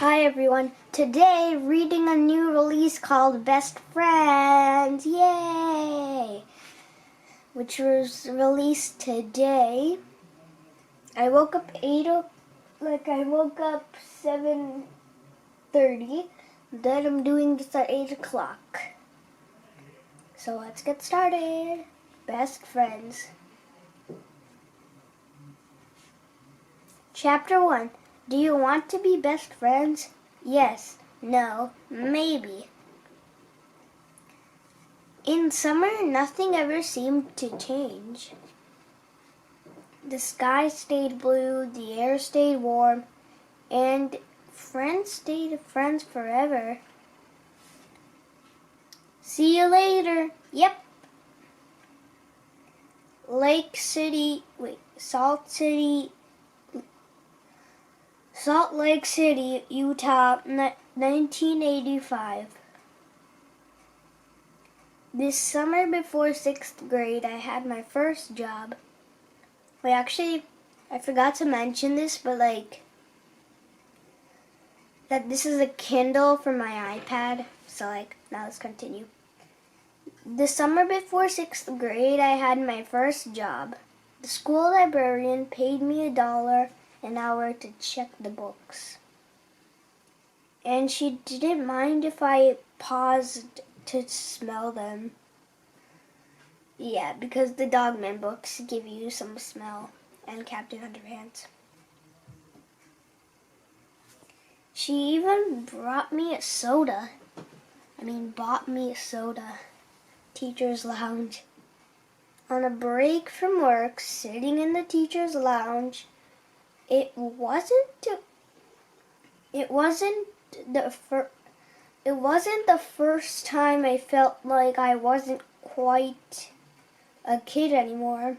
Hi everyone. Today, reading a new release called Best Friends. Yay! Which was released today. I woke up 7:30. Then I'm doing this at 8 o'clock. So let's get started. Best Friends. Chapter 1. Do you want to be best friends? Yes, no, maybe. In summer, nothing ever seemed to change. The sky stayed blue, the air stayed warm, and friends stayed friends forever. See you later. Yep. Salt Lake City, Utah, 1985. This summer before 6th grade, I had my first job. I forgot to mention this, but that this is a Kindle for my iPad. So now let's continue. The summer before 6th grade, I had my first job. The school librarian paid me $1 an hour to check the books. And she didn't mind if I paused to smell them. Yeah, because the Dogman books give you some smell, and Captain Underpants. She even bought me a soda. Teacher's lounge. On a break from work, sitting in the teacher's lounge, it wasn't the first time I felt like I wasn't quite a kid anymore.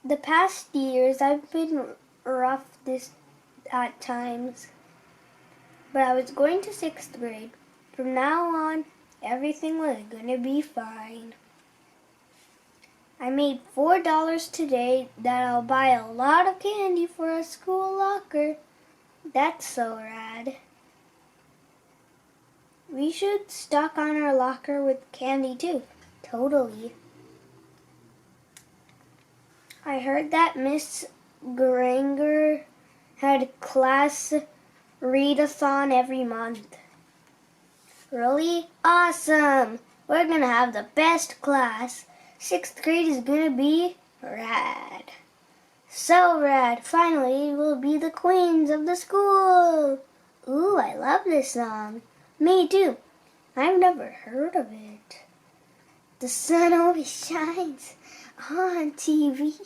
The past years I've been rough at times, but I was going to 6th grade. From now on, everything was gonna be fine. I made $4 today that I'll buy a lot of candy for a school locker. That's so rad. We should stock on our locker with candy too. Totally. I heard that Miss Granger had class readathon every month. Really? Awesome! We're gonna have the best class. 6th grade is gonna be rad. So rad. Finally, we'll be the queens of the school. Ooh, I love this song. Me too. I've never heard of it. The sun always shines on TV.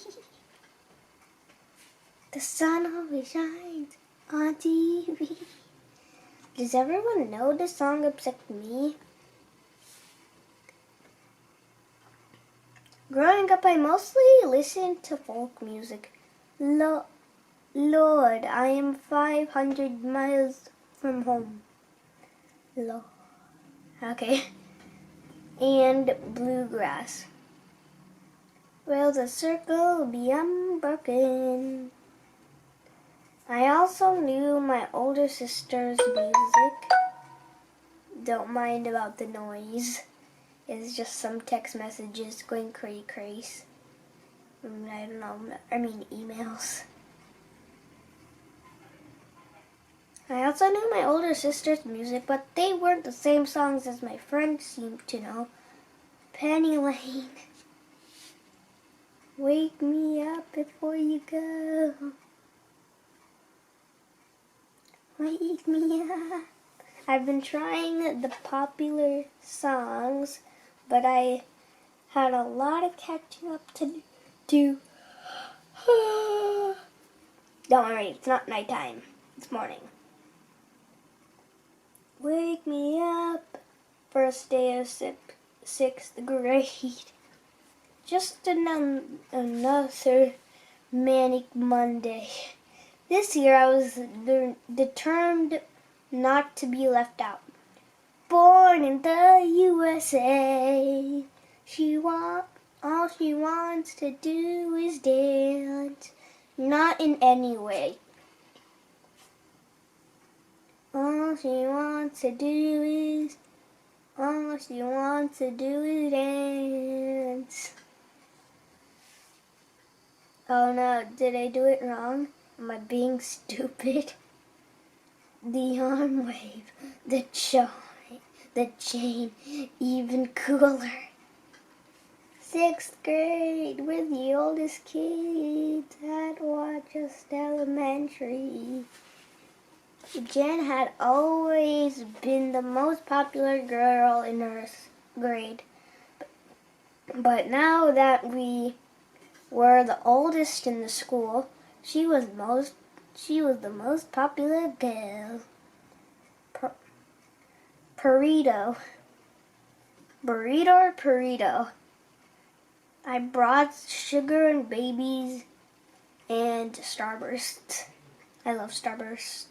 The sun always shines on TV. Does everyone know this song except me? Growing up, I mostly listened to folk music. Lord, I am 500 miles from home. Lord. Okay. And bluegrass. Will the circle be unbroken? I also knew my older sister's music. Don't mind about the noise. It's just some text messages going crazy. Emails. I also knew my older sister's music, but they weren't the same songs as my friends seemed to know. Penny Lane. Wake me up before you go. Wake me up. I've been trying the popular songs, but I had a lot of catching up to do. Don't worry, it's not nighttime. It's morning. Wake me up, first day of 6th grade. Just another manic Monday. This year I was determined not to be left out. Born in the USA, all she wants to do is dance. Not in any way. All she wants to do is dance. Oh no, did I do it wrong? Am I being stupid? The arm wave, the chain, even cooler. 6th grade, we're the oldest kids at Just Elementary. Jen had always been the most popular girl in her grade. But now that we were the oldest in the school, she was the most popular girl. Burrito or burrito? I brought sugar and babies and Starburst. I love Starburst.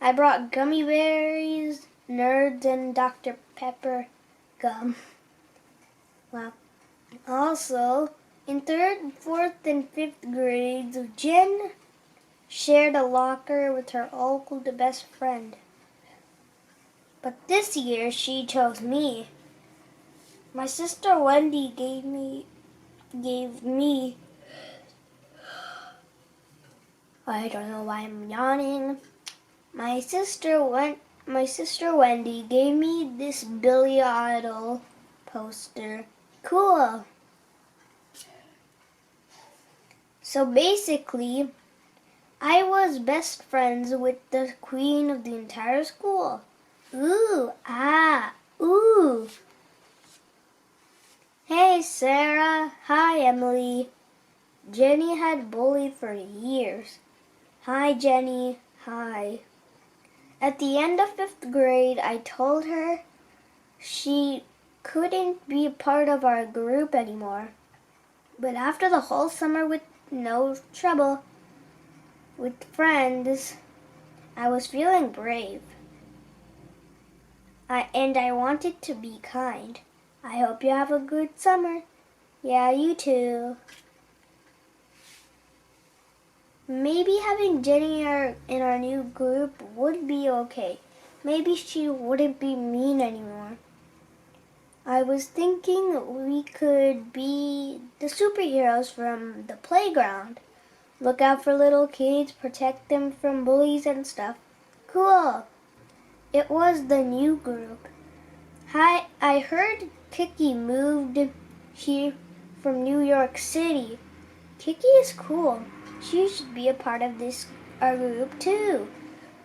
I brought gummy berries, Nerds, and Dr. Pepper gum. Wow. Also, in 3rd, 4th, and 5th grades, Jen shared a locker with her old best friend. But this year, she chose me. My sister Wendy gave me, I don't know why I'm yawning. My sister Wendy gave me this Billy Idol poster. Cool. So basically, I was best friends with the queen of the entire school. Ooh. Hey, Sarah. Hi, Emily. Jenny had bullied for years. Hi, Jenny. Hi. At the end of 5th grade, I told her she couldn't be a part of our group anymore. But after the whole summer with no trouble with friends, I was feeling brave. I wanted to be kind. I hope you have a good summer. Yeah, you too. Maybe having Jenny in our new group would be okay. Maybe she wouldn't be mean anymore. I was thinking we could be the superheroes from the playground. Look out for little kids, protect them from bullies and stuff. Cool. It was the new group. Hi, I heard Kiki moved here from New York City. Kiki is cool. She should be a part of our group too.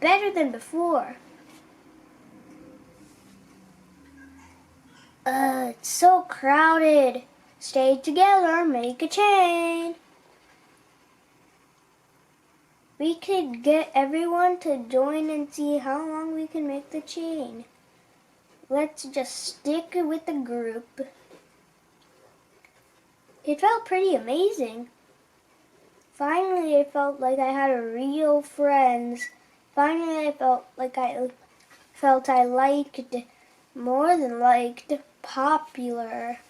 Better than before. It's so crowded. Stay together, make a chain. We could get everyone to join and see how long we can make the chain. Let's just stick with the group. It felt pretty amazing. Finally, I felt like I had real friends. Finally, I felt I liked, more than liked, popular.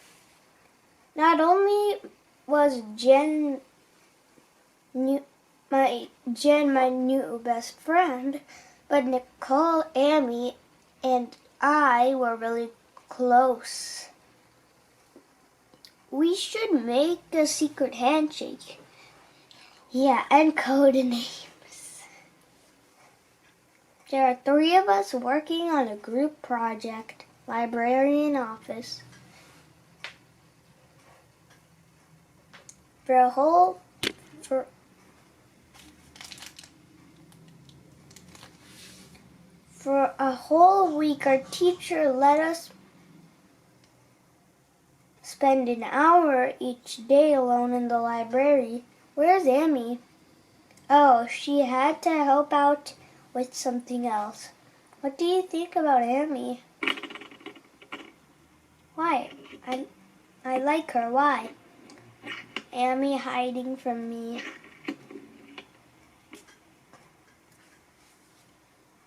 Not only was Jen my new best friend, but Nicole, Amy, and I were really close. We should make a secret handshake. Yeah, and code names. There are 3 of us working on a group project, librarian office. For a whole week, our teacher let us spend an hour each day alone in the library. Where's Amy? Oh, she had to help out with something else. What do you think about Amy? Why? I like her. Why? Amy hiding from me.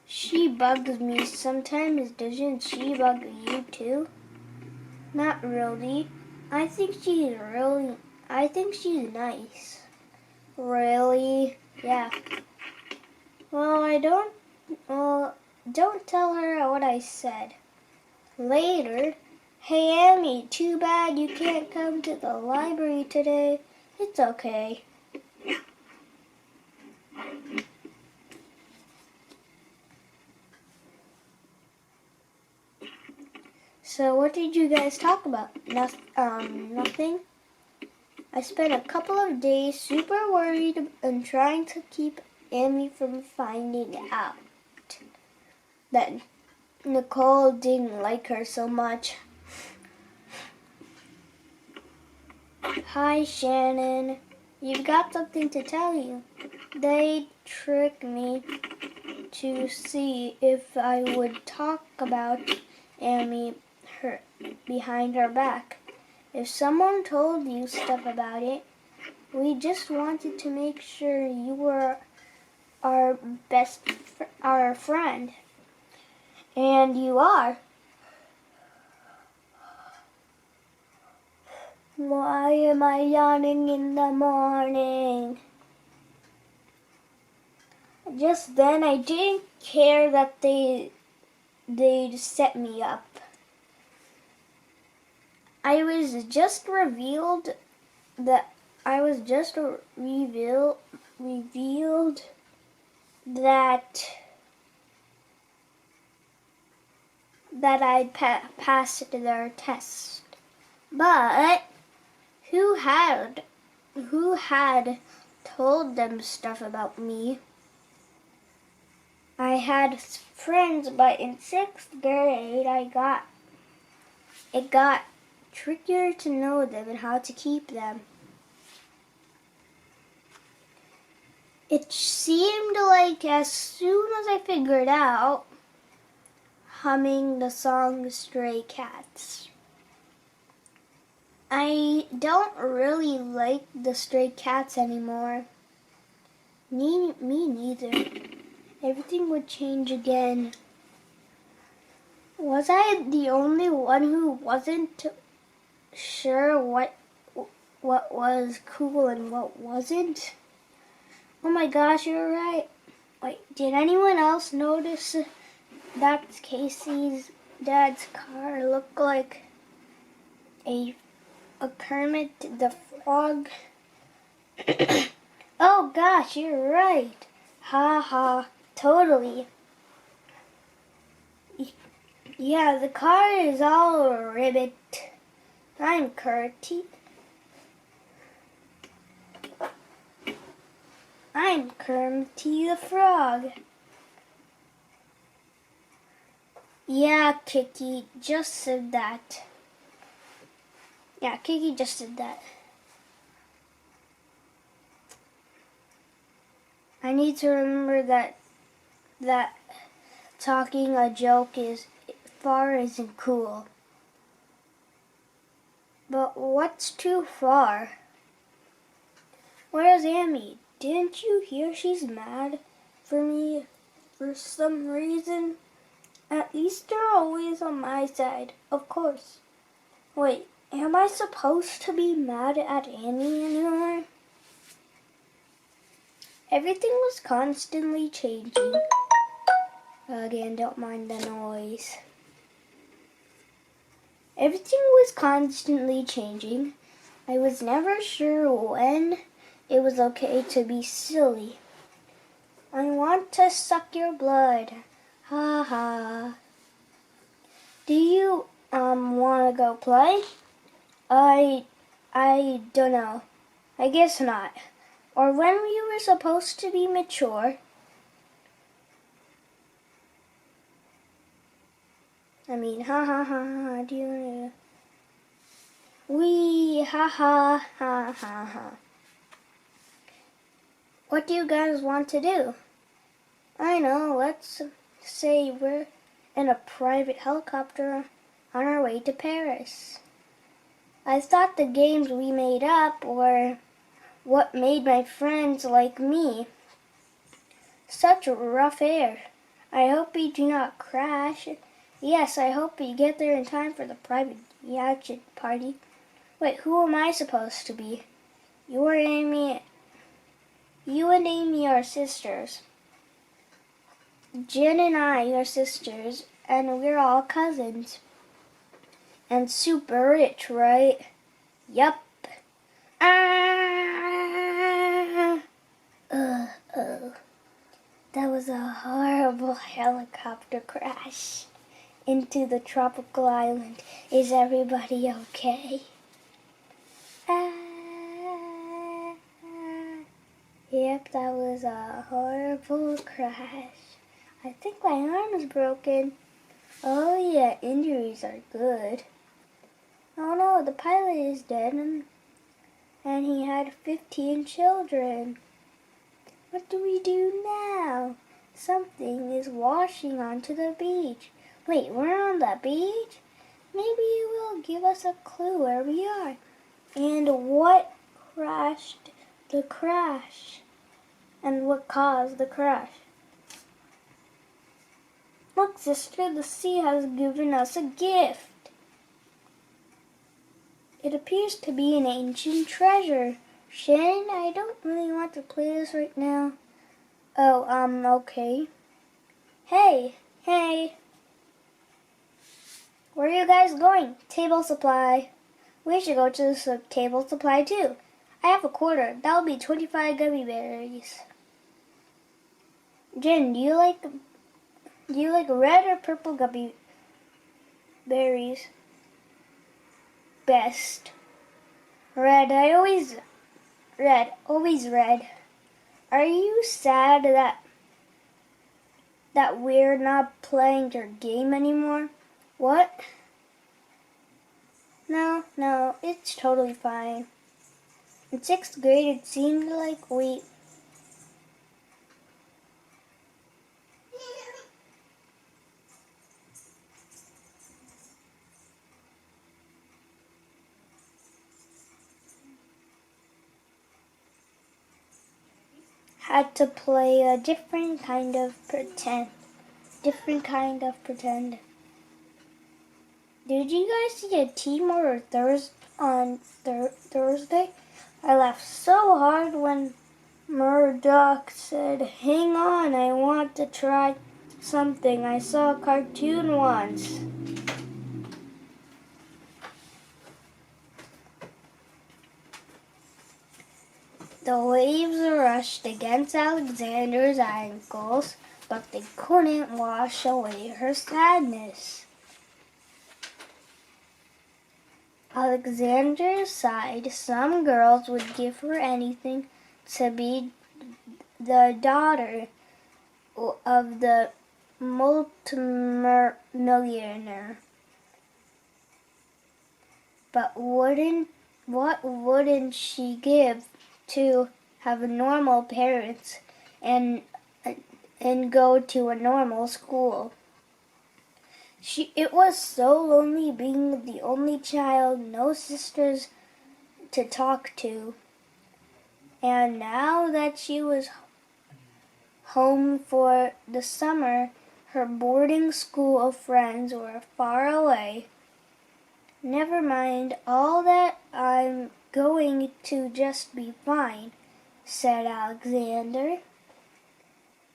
She bugs me sometimes. Doesn't she bug you too? Not really. I think she's nice. Really? Yeah. Well, don't tell her what I said. Later, hey Amy, too bad you can't come to the library today. It's okay. So what did you guys talk about? Nothing. I spent a couple of days super worried and trying to keep Amy from finding out that Nicole didn't like her so much. Hi, Shannon. You've got something to tell you. They tricked me to see if I would talk about Amy behind her back. If someone told you stuff about it, we just wanted to make sure you were our friend. And you are. Why am I yawning in the morning? Just then I didn't care that they'd set me up. I was just revealed that I'd passed their test. But who had told them stuff about me? I had friends, but in 6th grade it got trickier to know them and how to keep them. It seemed like as soon as I figured out humming the song Stray Cats. I don't really like the Stray Cats anymore. Me neither. Everything would change again. Was I the only one who wasn't sure what was cool and what wasn't? Oh my gosh, you're right. Wait, did anyone else notice that Casey's dad's car looked like a Kermit the Frog? Oh gosh, you're right. Ha ha, totally. Yeah, the car is all a ribbit. I'm Curty. I'm Kermity the Frog. Yeah, Kiki just said that. Yeah, Kiki just said that. I need to remember that talking a joke isn't cool. But what's too far? Where's Amy? Didn't you hear she's mad for me for some reason? At least they're always on my side, of course. Wait, am I supposed to be mad at Amy anymore? Everything was constantly changing. Again, don't mind the noise. Everything was constantly changing. I was never sure when it was okay to be silly. I want to suck your blood. Ha ha. Do you want to go play? I don't know. I guess not. Or when you were supposed to be mature. I mean, ha ha ha ha. Do you want to? Wee ha ha ha ha ha. What do you guys want to do? I know. Let's say we're in a private helicopter on our way to Paris. I thought the games we made up were what made my friends like me. Such rough air. I hope we do not crash. Yes, I hope we get there in time for the private yacht party. Wait, who am I supposed to be? You and Amy are sisters. Jen and I are sisters, and we're all cousins. And super rich, right? Yup. Ah! That was a horrible helicopter crash into the tropical island. Is everybody okay? Yep, that was a horrible crash. I think my arm is broken. Oh yeah, injuries are good. Oh no, the pilot is dead and he had 15 children. What do we do now? Something is washing onto the beach. Wait, we're on the beach? Maybe it will give us a clue where we are. And what crashed the crash? And what caused the crash? Look, sister, the sea has given us a gift. It appears to be an ancient treasure. Shannon, I don't really want to play this right now. Oh, okay. Hey. Where are you guys going? Table supply. We should go to the table supply too. I have a quarter. That'll be 25 gummy berries. Jen, do you like red or purple gummy berries? Best. Red. Always red. Are you sad that we're not playing your game anymore? What? No, it's totally fine. In 6th grade, it seemed like we had to play a different kind of pretend. Did you guys see a Timor on Thursday? I laughed so hard when Murdoch said, "Hang on, I want to try something. I saw a cartoon once." The waves rushed against Alexander's ankles, but they couldn't wash away her sadness. Alexander sighed. Some girls would give her anything to be the daughter of the multimillionaire. But what wouldn't she give to have normal parents and go to a normal school? It was so lonely being the only child, no sisters to talk to. And now that she was home for the summer, her boarding school friends were far away. "Never mind, all that, I'm going to just be fine," said Alexander.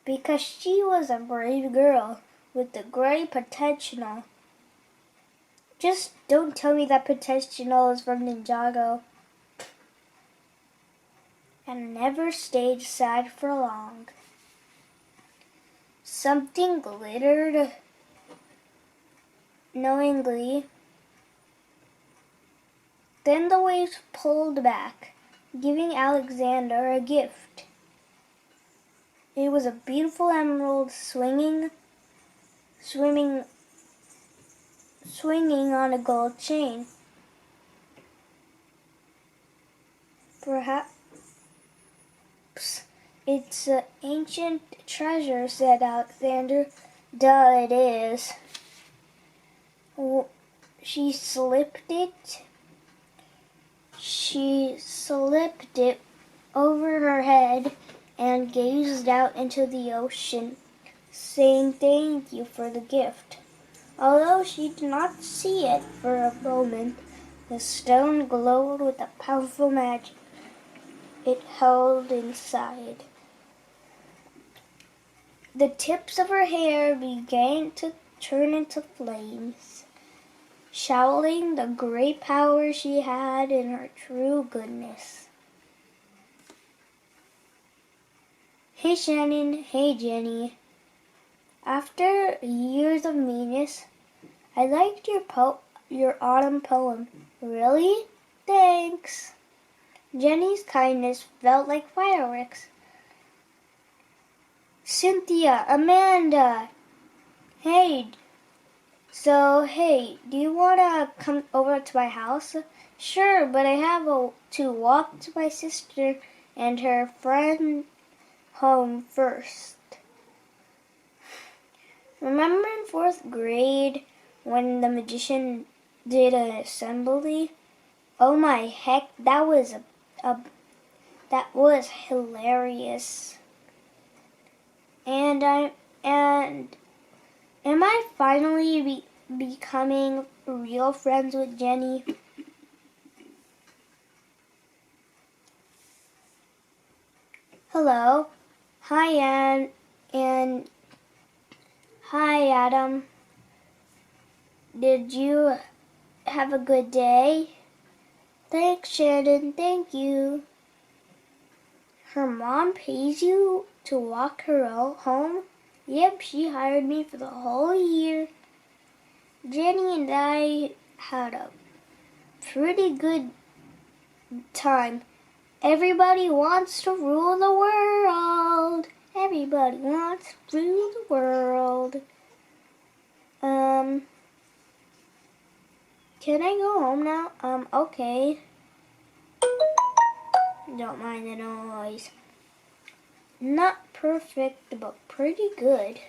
Because she was a brave girl with the great potential. Just don't tell me that potential is from Ninjago. And never stayed sad for long. Something glittered knowingly. Then the waves pulled back, giving Alexander a gift. It was a beautiful emerald swinging on a gold chain. "Perhaps it's an ancient treasure," said Alexander. "Duh, it is." She slipped it over her head and gazed out into the ocean, saying thank you for the gift. Although she did not see it for a moment, the stone glowed with the powerful magic it held inside. the tips of her hair began to turn into flames, shouting the great power she had in her true goodness. Hey Shannon, hey Jenny. After years of meanness, I liked your autumn poem. Really? Thanks. Jenny's kindness felt like fireworks. Cynthia, Amanda. Hey, do you want to come over to my house? Sure, but I have to walk to my sister and her friend home first. Remember in 4th grade when the magician did an assembly? Oh my heck, that was hilarious. And am I finally becoming real friends with Jenny? Hello. Hi, Anne. And hi, Adam. Did you have a good day? Thanks, Shannon. Thank you. Her mom pays you to walk her home? Yep, she hired me for the whole year. Jenny and I had a pretty good time. Everybody wants to rule the world. Everybody wants to rule the world. Can I go home now? Okay. Don't mind the noise. Not perfect, but pretty good.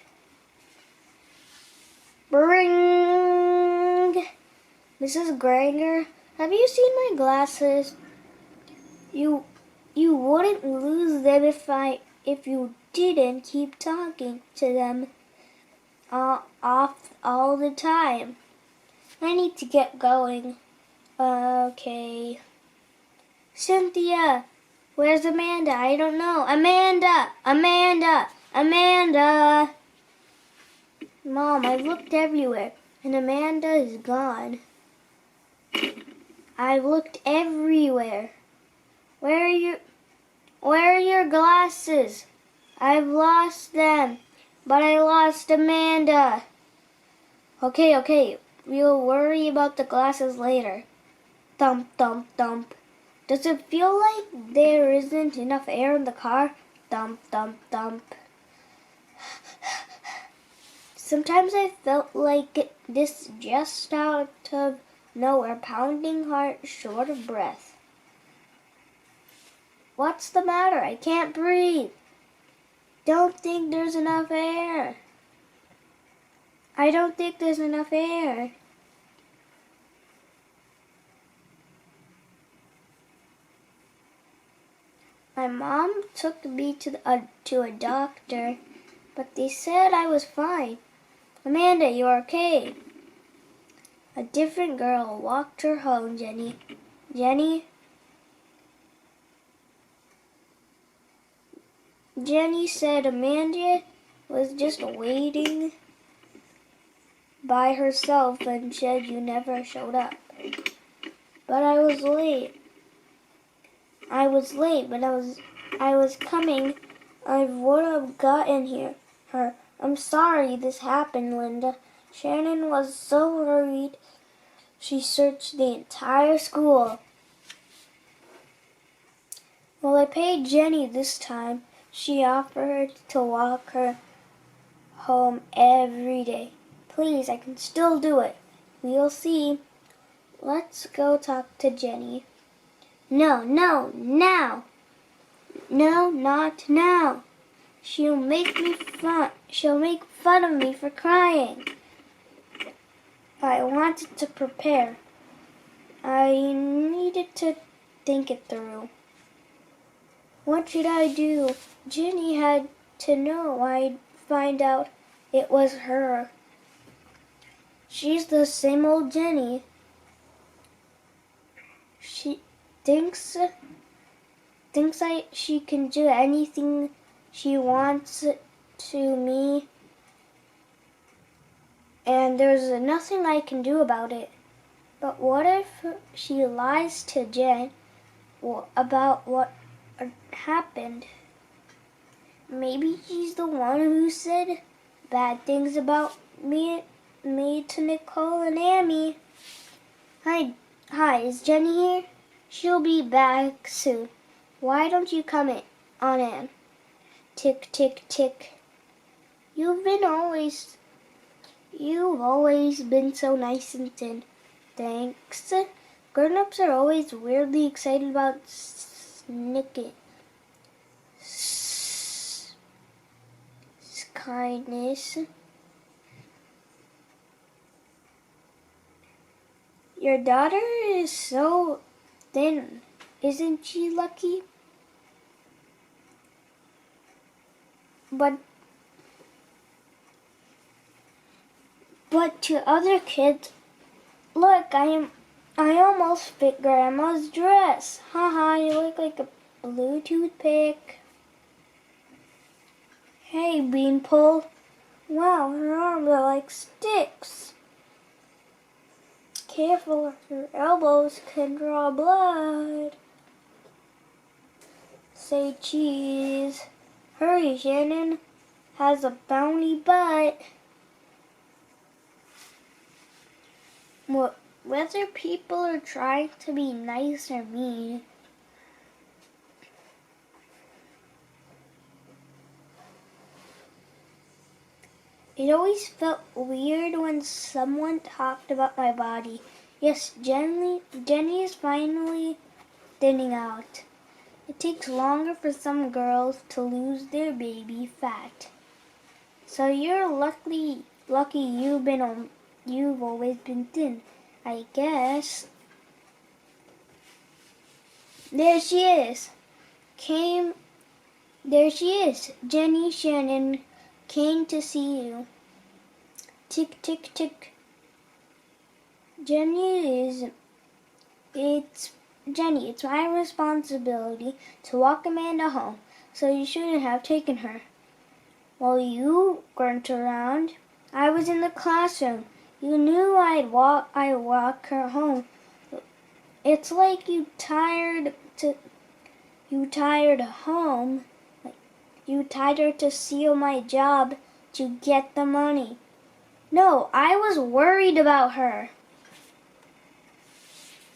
Bring! Mrs. Granger, have you seen my glasses? You wouldn't lose them if you didn't keep talking to them off all the time. I need to get going. Okay. Cynthia, where's Amanda? I don't know. Amanda! Mom, I've looked everywhere, and Amanda is gone. I've looked everywhere. Where are your glasses? I've lost them, but I lost Amanda. Okay, we'll worry about the glasses later. Thump, thump, thump. Does it feel like there isn't enough air in the car? Thump, thump, thump. Sometimes I felt like this just out of nowhere, pounding heart, short of breath. What's the matter? I can't breathe. Don't think there's enough air. I don't think there's enough air. My mom took me to a doctor, but they said I was fine. Amanda, you're okay. A different girl walked her home, Jenny. Jenny said Amanda was just waiting by herself and said you never showed up. But I was late. But I was coming. I would have gotten her. I'm sorry this happened, Linda. Shannon was so worried. She searched the entire school. Well, I paid Jenny this time. She offered to walk her home every day. Please, I can still do it. We'll see. Let's go talk to Jenny. No, now. No, not now. She'll make fun of me for crying. I wanted to prepare. I needed to think it through. What should I do? Jenny had to know I'd find out it was her. She's the same old Jenny. She thinks she can do anything she wants to me, and there's nothing I can do about it. But what if she lies to Jen about what happened? Maybe she's the one who said bad things about me to Nicole and Amy. Hi, is Jenny here? She'll be back soon. Why don't you come on in? Tick, tick, tick. You've always been so nice and thin. Thanks. Grown-ups are always weirdly excited about kindness. Your daughter is so thin. Isn't she lucky? But to other kids, look, I almost fit Grandma's dress. Haha, you look like a blue toothpick. Hey, Beanpole. Wow, her arms are like sticks. Careful, your elbows can draw blood. Say cheese. Hurry, Shannon has a bony butt. Whether people are trying to be nice or mean, it always felt weird when someone talked about my body. Yes, Jenny is finally thinning out. It takes longer for some girls to lose their baby fat. So you're lucky you've always been thin, I guess. There she is. Jenny Shannon came to see you. Tick, tick, tick. Jenny, it's my responsibility to walk Amanda home, so you shouldn't have taken her. While you weren't around, I was in the classroom. You knew I'd walk her home. It's like you tired home. You tied her to steal my job to get the money. No, I was worried about her.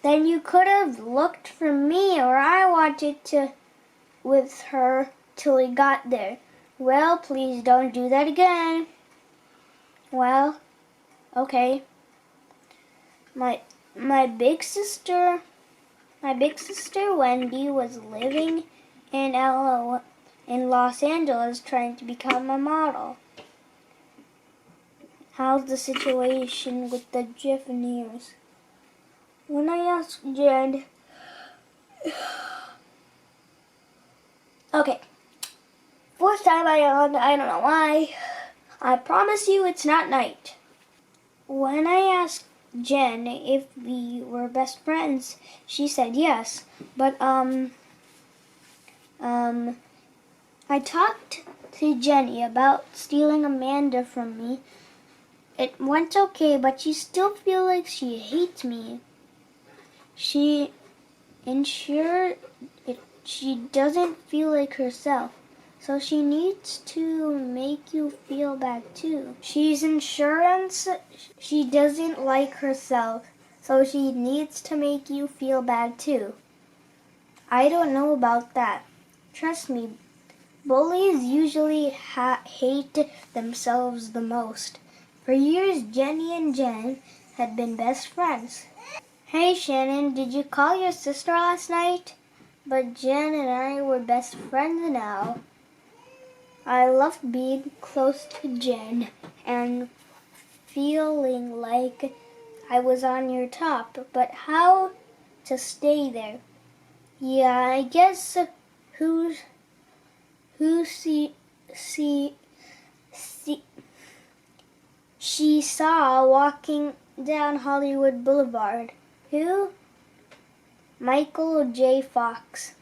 Then you could have looked for me, or I wanted to with her till we got there. Well, please don't do that again. Well, okay. My big sister Wendy was living in Los Angeles trying to become a model. How's the situation with the Jeffneers? When I asked Jen... Okay. Fourth time I don't know why. I promise you it's not night. When I asked Jen if we were best friends, she said yes. But, I talked to Jenny about stealing Amanda from me. It went okay, but she still feels like she hates me. She doesn't feel like herself, so she needs to make you feel bad too. She doesn't like herself, so she needs to make you feel bad too. I don't know about that. Trust me, bullies usually hate themselves the most. For years, Jenny and Jen had been best friends. Hey Shannon, did you call your sister last night? But Jen and I were best friends now. I loved being close to Jen and feeling like I was on your top, but how to stay there? Yeah, I guess she saw walking down Hollywood Boulevard. Who? Michael J. Fox.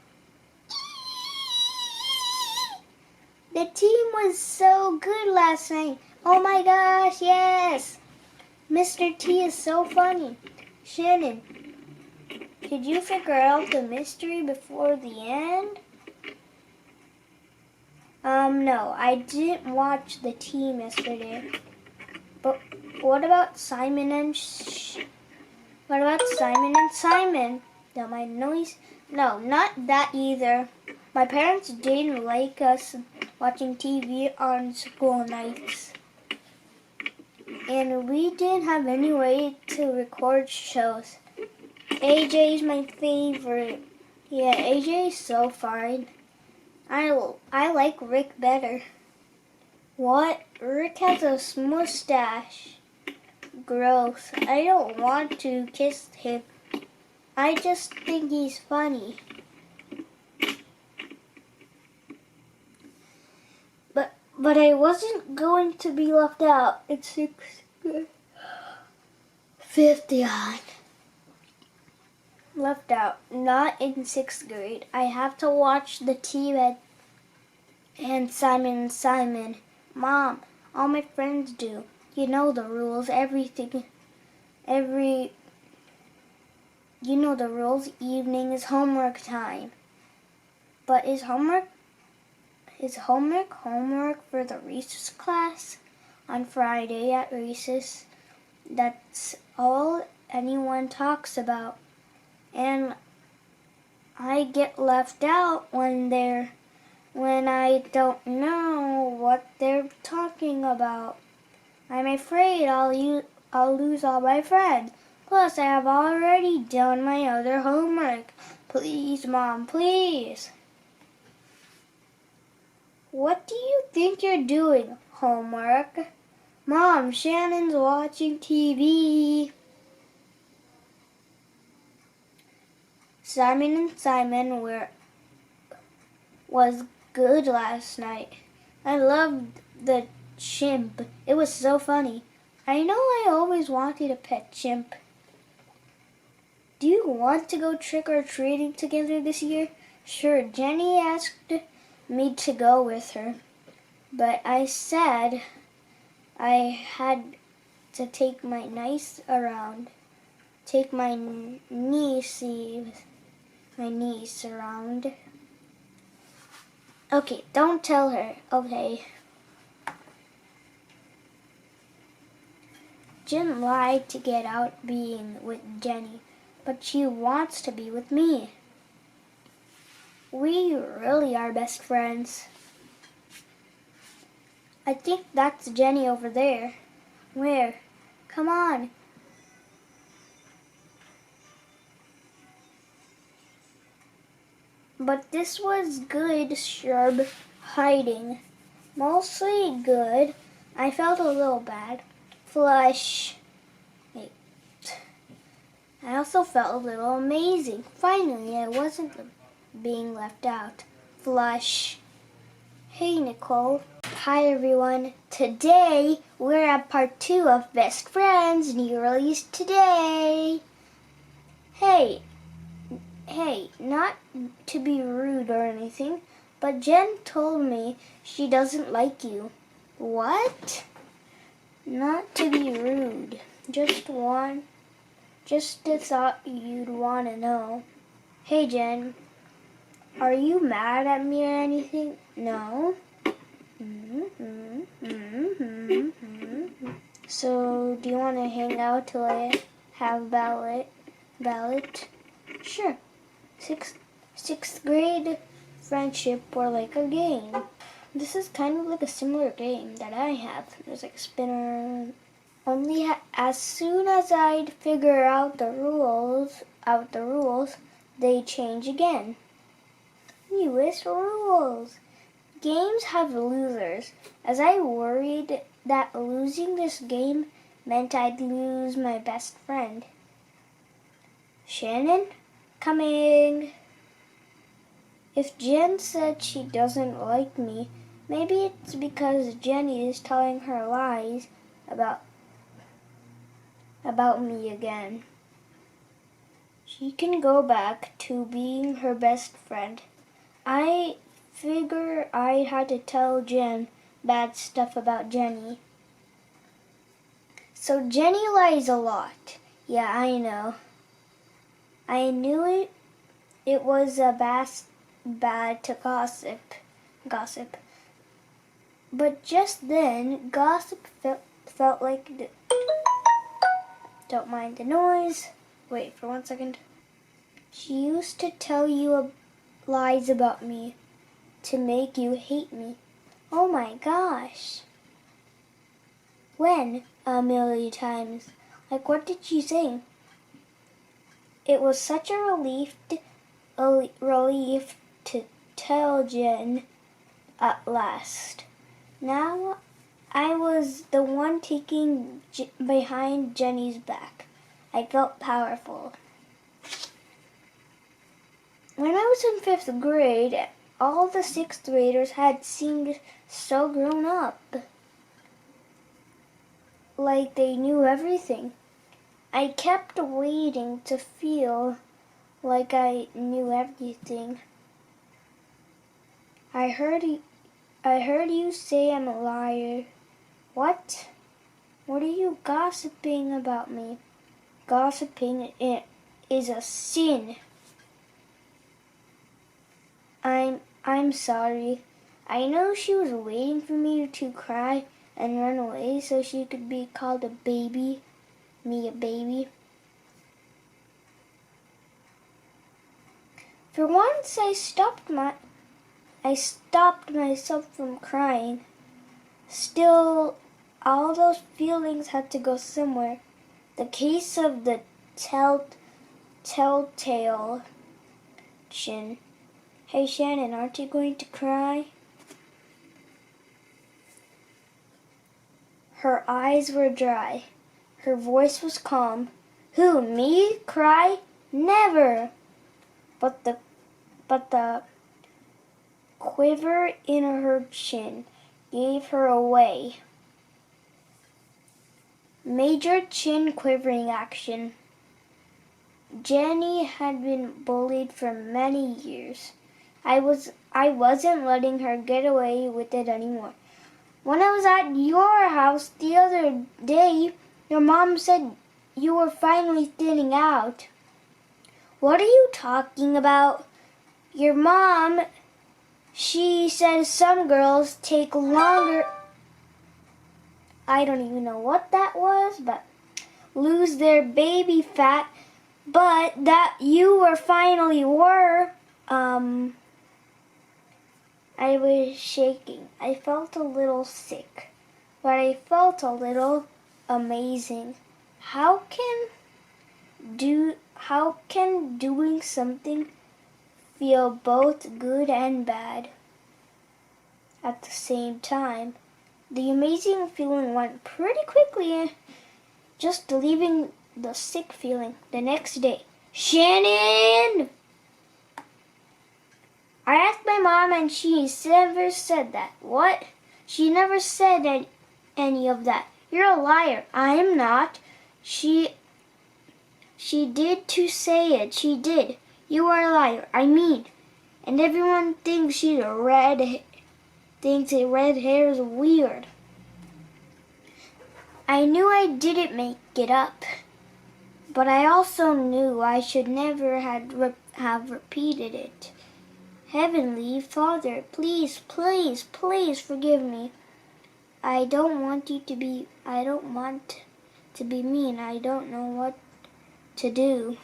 The team was so good last night. Oh my gosh, yes. Mr. T is so funny. Shannon, did you figure out the mystery before the end? No, I didn't watch the team yesterday. But what about Simon and Simon? No, my noise. No, not that either. My parents didn't like us watching TV on school nights. And we didn't have any way to record shows. AJ's my favorite. Yeah, AJ's so fine. I like Rick better. What? Rick has a mustache. Gross. I don't want to kiss him. I just think he's funny. But I wasn't going to be left out in 5th grade. Left out. Not in 6th grade. I have to watch the TV and Simon. Mom, all my friends do. You know the rules, everything. You know the rules. Evening is homework time. But is homework for the recess class on Friday at recess? That's all anyone talks about. And I get left out when I don't know what they're talking about. I'm afraid I'll lose all my friends. Plus, I have already done my other homework. Please, Mom, please. What do you think you're doing? Homework? Mom, Shannon's watching TV. Simon was good last night. I loved the chimp. It was so funny. I know I always wanted a pet chimp. Do you want to go trick-or-treating together this year? Sure, Jenny asked me to go with her, but I said I had to take my niece around. Take my niece around. Okay, don't tell her. Okay. Jen lied to get out being with Jenny, but she wants to be with me. We really are best friends. I think that's Jenny over there. Where? Come on. But this was good, Sherb, hiding. Mostly good. I felt a little bad. Flush. Wait. I also felt a little amazing. Finally, I wasn't being left out. Flush. Hey, Nicole. Hi, everyone. Today, we're at part 2 of Best Friends, new release today. Hey, not to be rude or anything, but Jen told me she doesn't like you. What? Not to be rude. Just thought you'd want to know. Hey, Jen, are you mad at me or anything? No. So, do you want to hang out till I have ballot? Sure. Sixth grade friendship or like a game. This is kind of like a similar game that I have. There's like a spinner. Only as soon as I'd figure out the rules, they change again. Newest rules. Games have losers. As I worried that losing this game meant I'd lose my best friend. Shannon? Coming. If Jen said she doesn't like me, maybe it's because Jenny is telling her lies about me again. She can go back to being her best friend. I figure I had to tell Jen bad stuff about Jenny. So Jenny lies a lot. Yeah, I know. I knew it. It was bad to gossip. But just then, gossip felt like. Don't mind the noise. Wait for 1 second. She used to tell you lies about me to make you hate me. Oh my gosh. When? A million times. Like, what did she say? It was such a relief to tell Jen at last. Now I was the one taking behind Jenny's back. I felt powerful. When I was in 5th grade, all the 6th graders had seemed so grown up. Like they knew everything. I kept waiting to feel like I knew everything. I heard you say I'm a liar. What? What are you gossiping about me? Gossiping is a sin. I'm sorry. I know she was waiting for me to cry and run away so she could be called a baby. Me a baby. For once I stopped myself from crying. Still, all those feelings had to go somewhere. The case of the telltale chin. Hey Shannon, aren't you going to cry? Her eyes were dry. Her voice was calm. Who, me? Cry? Never! But the quiver in her chin gave her away. Major chin quivering action. Jenny had been bullied for many years. I wasn't letting her get away with it anymore. When I was at your house the other day, your mom said you were finally thinning out. What are you talking about? Your mom, she said some girls take longer. I don't even know what that was, but lose their baby fat, but that you finally were. I was shaking. I felt a little sick, but I felt a little amazing. How can doing something feel both good and bad at the same time? The amazing feeling went pretty quickly, just leaving the sick feeling the next day. Shannon! I asked my mom and she never said that. What? She never said any of that. You're a liar. I am not. She did to say it. She did. You are a liar. I mean. And everyone thinks thinks red hair is weird. I knew I didn't make it up. But I also knew I should never have repeated it. Heavenly Father, please, please, please forgive me. I don't want to be mean. I don't know what to do.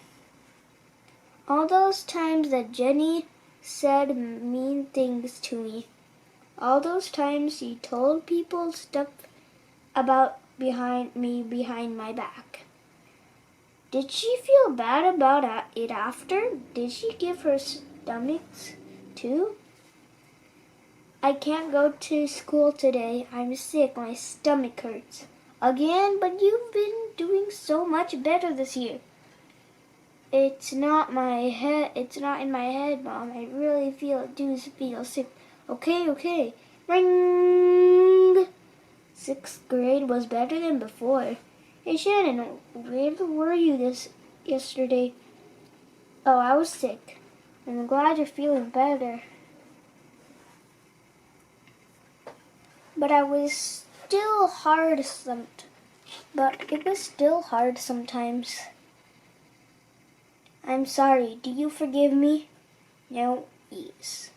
All those times that Jenny said mean things to me. All those times she told people stuff about behind my back. Did she feel bad about it after? Did she give her stomachs too? I can't go to school today. I'm sick. My stomach hurts. Again? But you've been doing so much better this year. It's not in my head, Mom. I really do feel sick. Okay. Ring! 6th grade was better than before. Hey Shannon, where were you yesterday? Oh, I was sick. I'm glad you're feeling better. but it was still hard sometimes. I'm sorry. Do you forgive me? No, yes.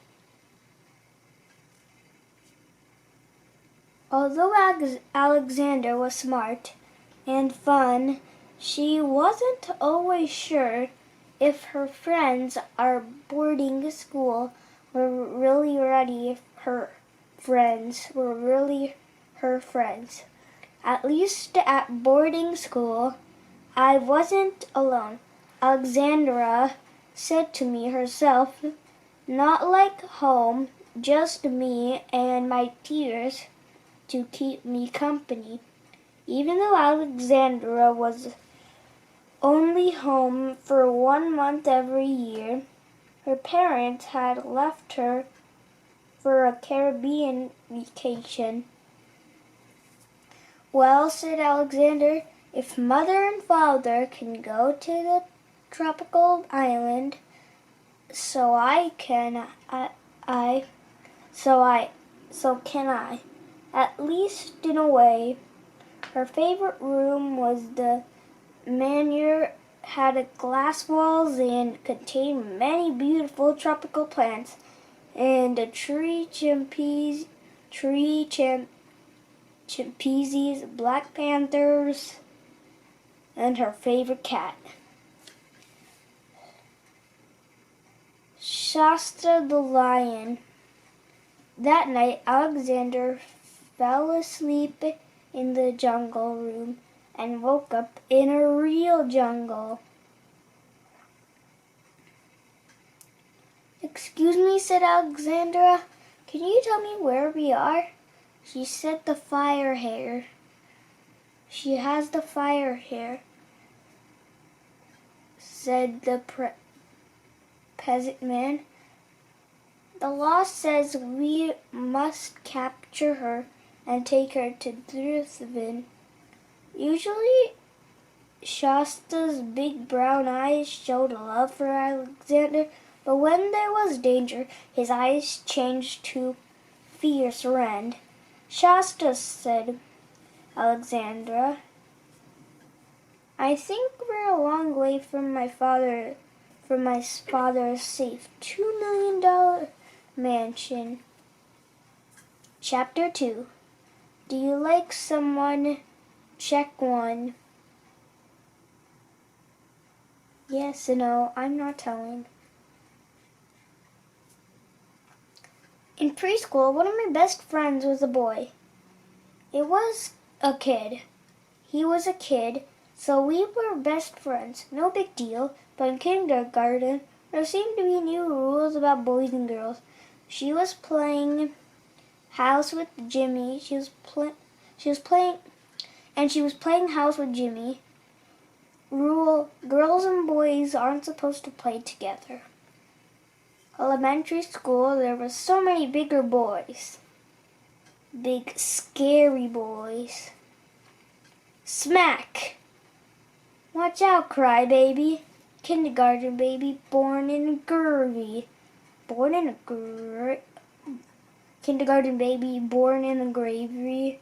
Although Alexander was smart and fun, she wasn't always sure if her friends at boarding school were really her friends. At least at boarding school, I wasn't alone. Alexandra said to me herself, "Not like home, just me and my tears to keep me company." Even though Alexandra was only home for 1 month every year, her parents had left her for a Caribbean vacation. "Well," said Alexander, "if Mother and Father can go to the tropical island, so can I. At least in a way." Her favorite room was the manor, had glass walls and contained many beautiful tropical plants and chimpanzees, black panthers, and her favorite cat, Shasta the lion. That night, Alexander fell asleep in the jungle room and woke up in a real jungle. "Excuse me," said Alexandra. "Can you tell me where we are?" She said the fire hair. "She has the fire hair," said the peasant man. "The law says we must capture her and take her to Leuyen." Usually, Shasta's big brown eyes showed love for Alexander, but when there was danger, his eyes changed to fierce red. "Shasta," said Alexandra, "I think we're a long way from my father's safe $2 million mansion." Chapter 2. Do you like someone? Check 1. Yes, no, I'm not telling. In preschool, one of my best friends was a boy. He was a kid, so we were best friends. No big deal, but in kindergarten, there seemed to be new rules about boys and girls. She was playing house with Jimmy. She was playing house with Jimmy. Rule: girls and boys aren't supposed to play together. Elementary school, there were so many bigger boys. Big, scary boys. Smack! Watch out, crybaby. Kindergarten baby, born in a groovy. Kindergarten baby, born in a gravy.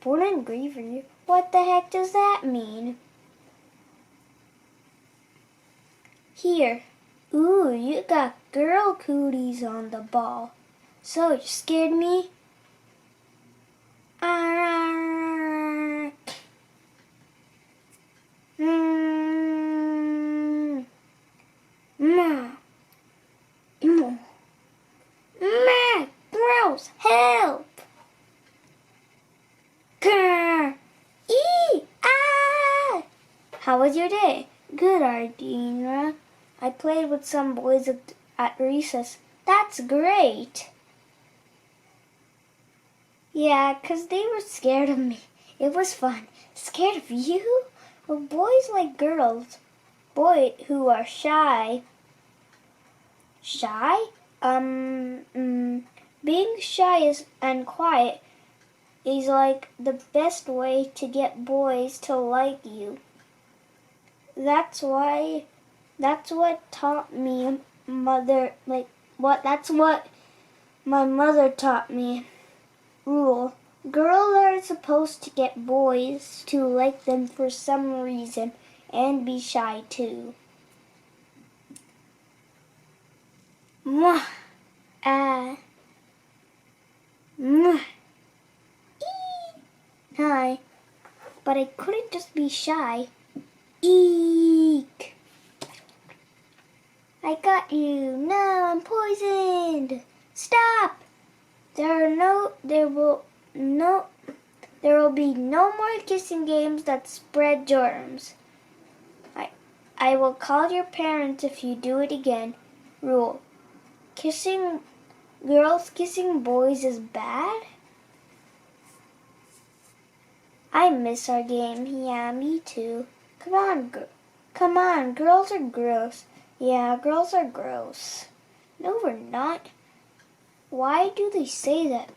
Born in a gravy? What the heck does that mean? Here. Ooh, you got girl cooties on the ball. So, you scared me? Gross, help! Grr! Ah! How was your day? Good, Ardina. I played with some boys at recess. That's great. Yeah, 'cause they were scared of me. It was fun. Scared of you? Well, boys like girls. Boys who are shy. Shy? Being shy and quiet is like the best way to get boys to like you. That's what taught me that's what my mother taught me. Rule. Girls are supposed to get boys to like them for some reason and be shy too. Mwah. Ah. Mwah. Eee. Hi. But I couldn't just be shy. Eek. I got you. No, I'm poisoned. Stop. There will be no more kissing games that spread germs. I will call your parents if you do it again. Rule. Girls kissing boys is bad? I miss our game. Yeah, me too. Come on, girls are gross. Yeah, girls are gross. No, we're not. Why do they say that?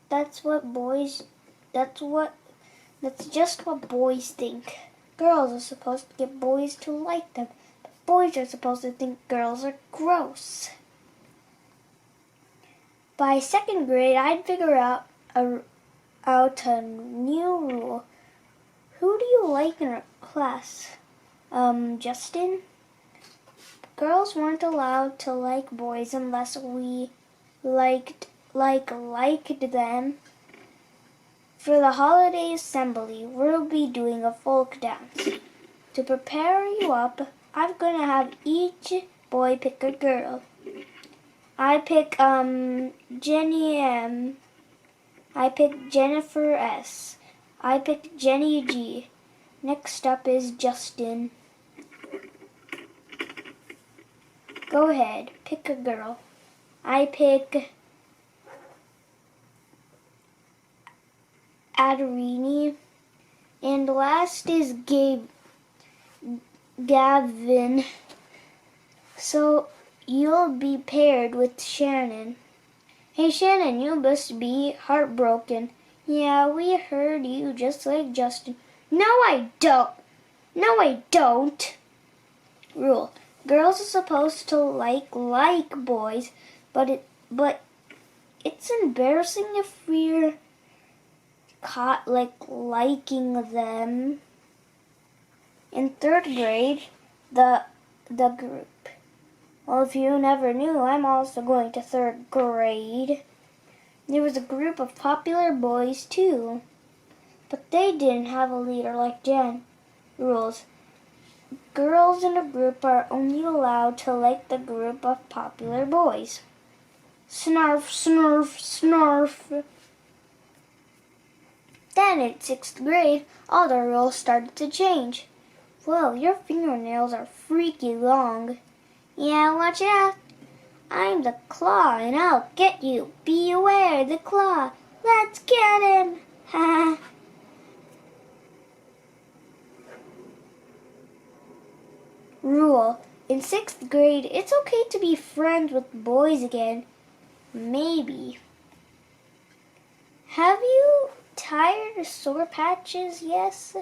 That's just what boys think. Girls are supposed to get boys to like them, but boys are supposed to think girls are gross. By second grade, I'd figure out a new rule. Who do you like in our class? Justin? Girls weren't allowed to like boys unless we liked them. For the holiday assembly, we'll be doing a folk dance. To prepare you up, I'm gonna have each boy pick a girl. I pick Jenny M. I pick Jennifer S. I pick Jenny G. Next up is Justin. Go ahead, pick a girl. I pick Aderini. And last is Gavin. So you'll be paired with Shannon. Hey Shannon, you must be heartbroken. Yeah, we heard you just like Justin. No, I don't. Rule. Girls are supposed to like boys, but it's embarrassing if we're caught liking them. In third grade, the group. Well, if you never knew, I'm also going to third grade. There was a group of popular boys too, but they didn't have a leader like Jen. Rules. Girls in a group are only allowed to like the group of popular boys. Snarf, snarf, snarf. Then in 6th grade, all the rules started to change. Whoa, your fingernails are freaky long. Yeah, watch out. I'm the claw and I'll get you. Beware the claw. Let's get him. Ha. Rule. In 6th grade, it's okay to be friends with boys again. Maybe. Have you tried Sour Patches? Yes.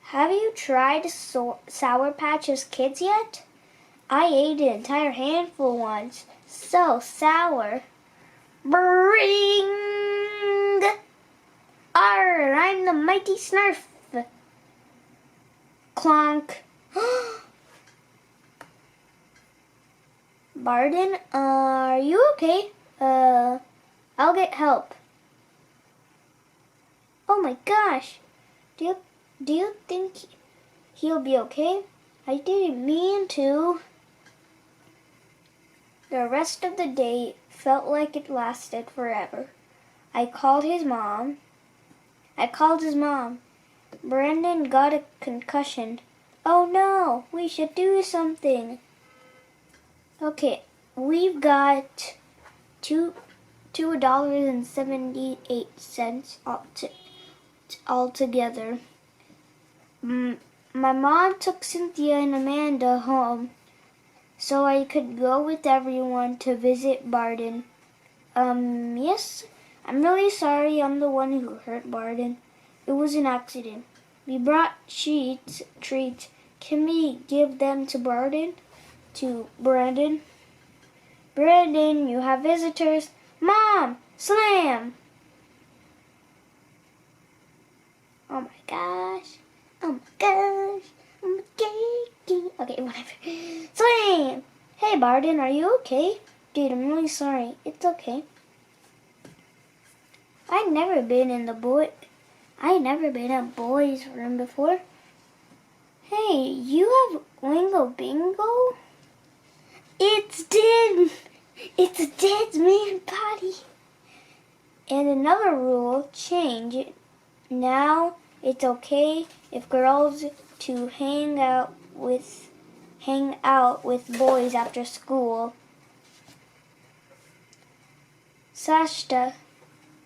Have you tried Sour Patches Kids yet? I ate an entire handful once. So sour. Bring! Arr, I'm the mighty Snarf. Clonk. Barden, are you okay? I'll get help. Oh my gosh. Do you think he'll be okay? I didn't mean to. The rest of the day felt like it lasted forever. I called his mom. Brandon got a concussion. Oh no, we should do something. Okay, we've got $2.78 altogether. My mom took Cynthia and Amanda home so I could go with everyone to visit Barden. Yes, I'm really sorry I'm the one who hurt Barden. It was an accident. We brought treats. Can we give them to Barden? To Brandon? Brandon, you have visitors. Mom, Slam! Oh my gosh. Oh my gosh. Oh my gosh. Okay, whatever. Slam! Hey, Barden, are you okay? Dude, I'm really sorry. It's okay. I'd never been in a boys' room before. Hey, you have Wingo Bingo? It's dead! It's a dead man body! And another rule change. Now it's okay if girls to hang out with boys after school. Sashta,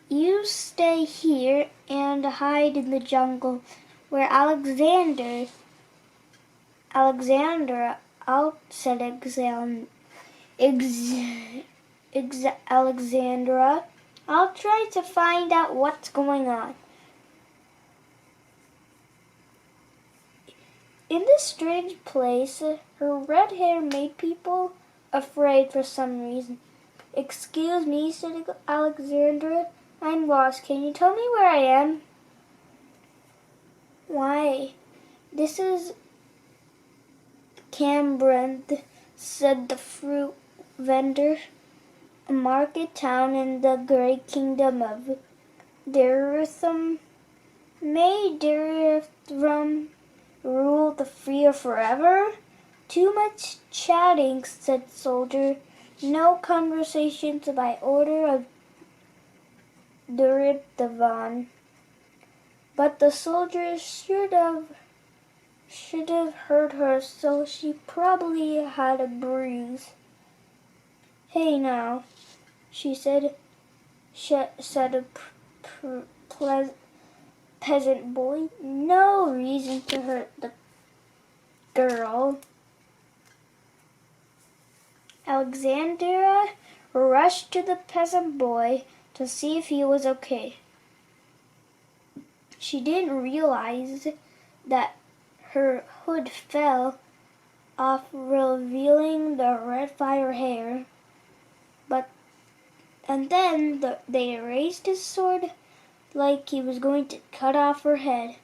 you stay here and hide in the jungle where Alexandra, Alexandra, I'll try to find out what's going on. In this strange place, her red hair made people afraid for some reason. Excuse me, said Alexandra. I'm lost. Can you tell me where I am? Why, this is Cambrand, said the fruit vendor, a market town in the great kingdom of Darithum. May Darithum rule the free forever? Too much chatting, said soldier. No conversations by order of Duryodhan. But the soldiers should have heard her, so she probably had a bruise. Hey now, she said, said a peasant boy. No reason to hurt the girl. Alexandra rushed to the peasant boy to see if he was okay. She didn't realize that her hood fell off, revealing the red fire hair. And then they raised his sword like he was going to cut off her head.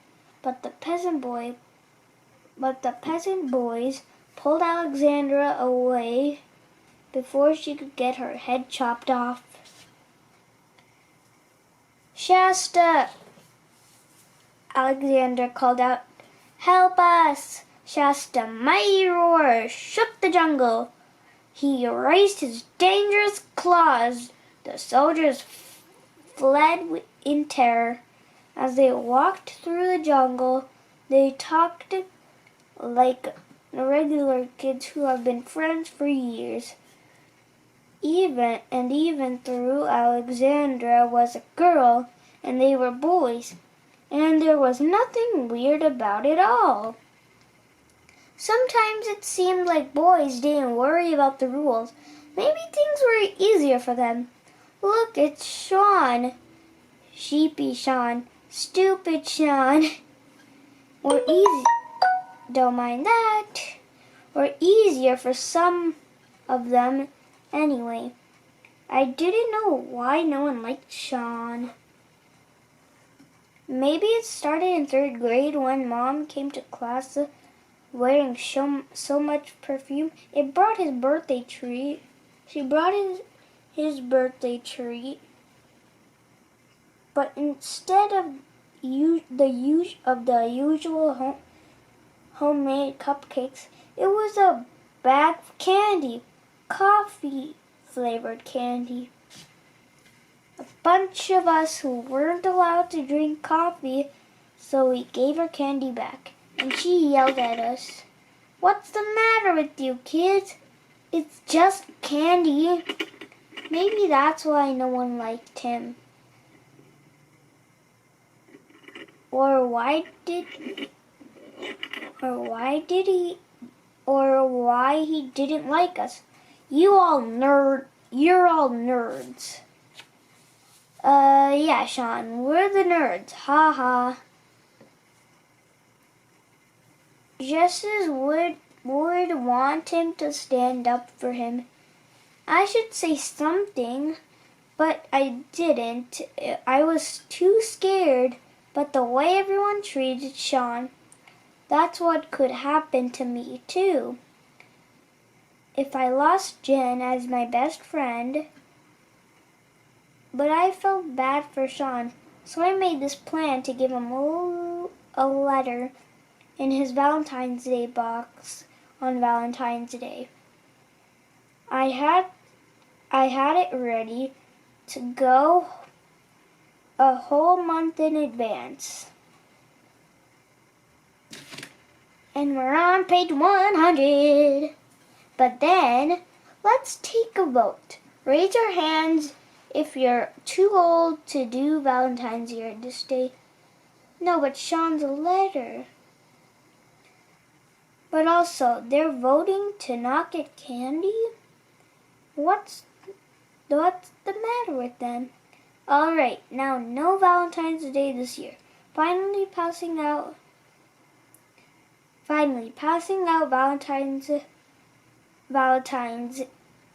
But the peasant boys pulled Alexandra away before she could get her head chopped off. Shasta! Alexandra called out. Help us! Shasta, mighty roar, shook the jungle. He raised his dangerous claws. The soldiers fled in terror. As they walked through the jungle, they talked like regular kids who have been friends for years. Even though Alexandra was a girl and they were boys, and there was nothing weird about it all. Sometimes it seemed like boys didn't worry about the rules. Maybe things were easier for them. Look, it's Sean. Sheepy Sean. Stupid Sean. Or easy. Don't mind that. Or easier for some of them anyway. I didn't know why no one liked Sean. Maybe it started in 3rd grade when Mom came to class wearing so much perfume. It brought his birthday treat. She brought his birthday treat. But instead of the usual homemade cupcakes, it was a bag of candy, coffee-flavored candy. A bunch of us who weren't allowed to drink coffee, so we gave her candy back. And she yelled at us. What's the matter with you kids? It's just candy. Maybe that's why no one liked him. Or why he didn't like us. You're all nerds. Yeah, Sean, we're the nerds. Ha ha. Jesses would want him to stand up for him. I should say something. But I didn't. I was too scared. But the way everyone treated Sean, that's what could happen to me too. If I lost Jen as my best friend, but I felt bad for Sean, so I made this plan to give him a letter in his Valentine's Day box on Valentine's Day. I had it ready to go a whole month in advance. And we're on page 100. But then, let's take a vote. Raise your hands if you're too old to do Valentine's Day this day. No, but Sean's a letter. But also, they're voting to not get candy? What's the matter with them? Alright, now no Valentine's Day this year. Finally passing out Valentine's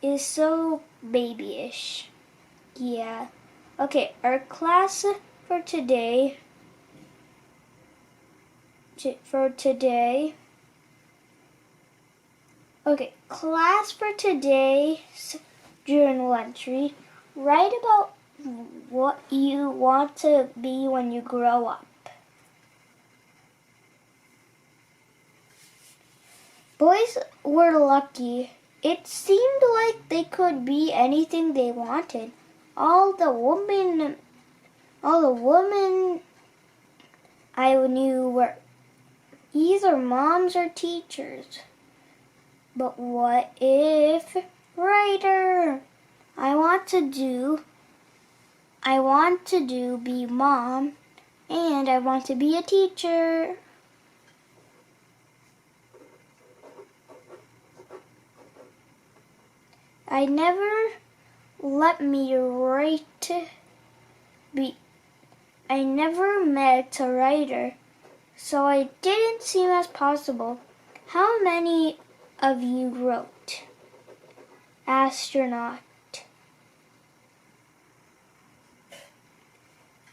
is so babyish. Yeah. Okay, our class for today. Okay, class for today's journal entry. Write about what you want to be when you grow up. Boys were lucky. It seemed like they could be anything they wanted. All the women I knew were either moms or teachers. But what if writer? I want to be mom, and I want to be a teacher. I never met a writer, so it didn't seem as possible. How many of you wrote? Astronaut.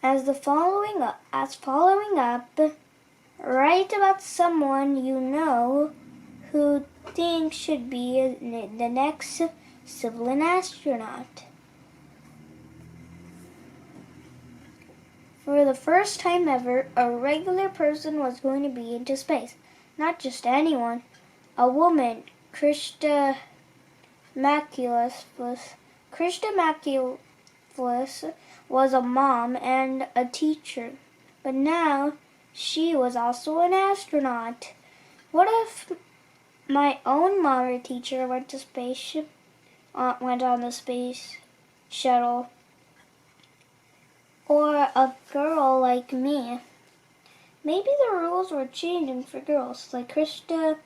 As following up, write about someone you know who thinks should be the next civilian astronaut. For the first time ever, a regular person was going to be into space. Not just anyone. A woman, Krista Maculus was a mom and a teacher. But now, she was also an astronaut. What if my own mom or teacher went on the space shuttle? Or a girl like me. Maybe the rules were changing for girls, like Krista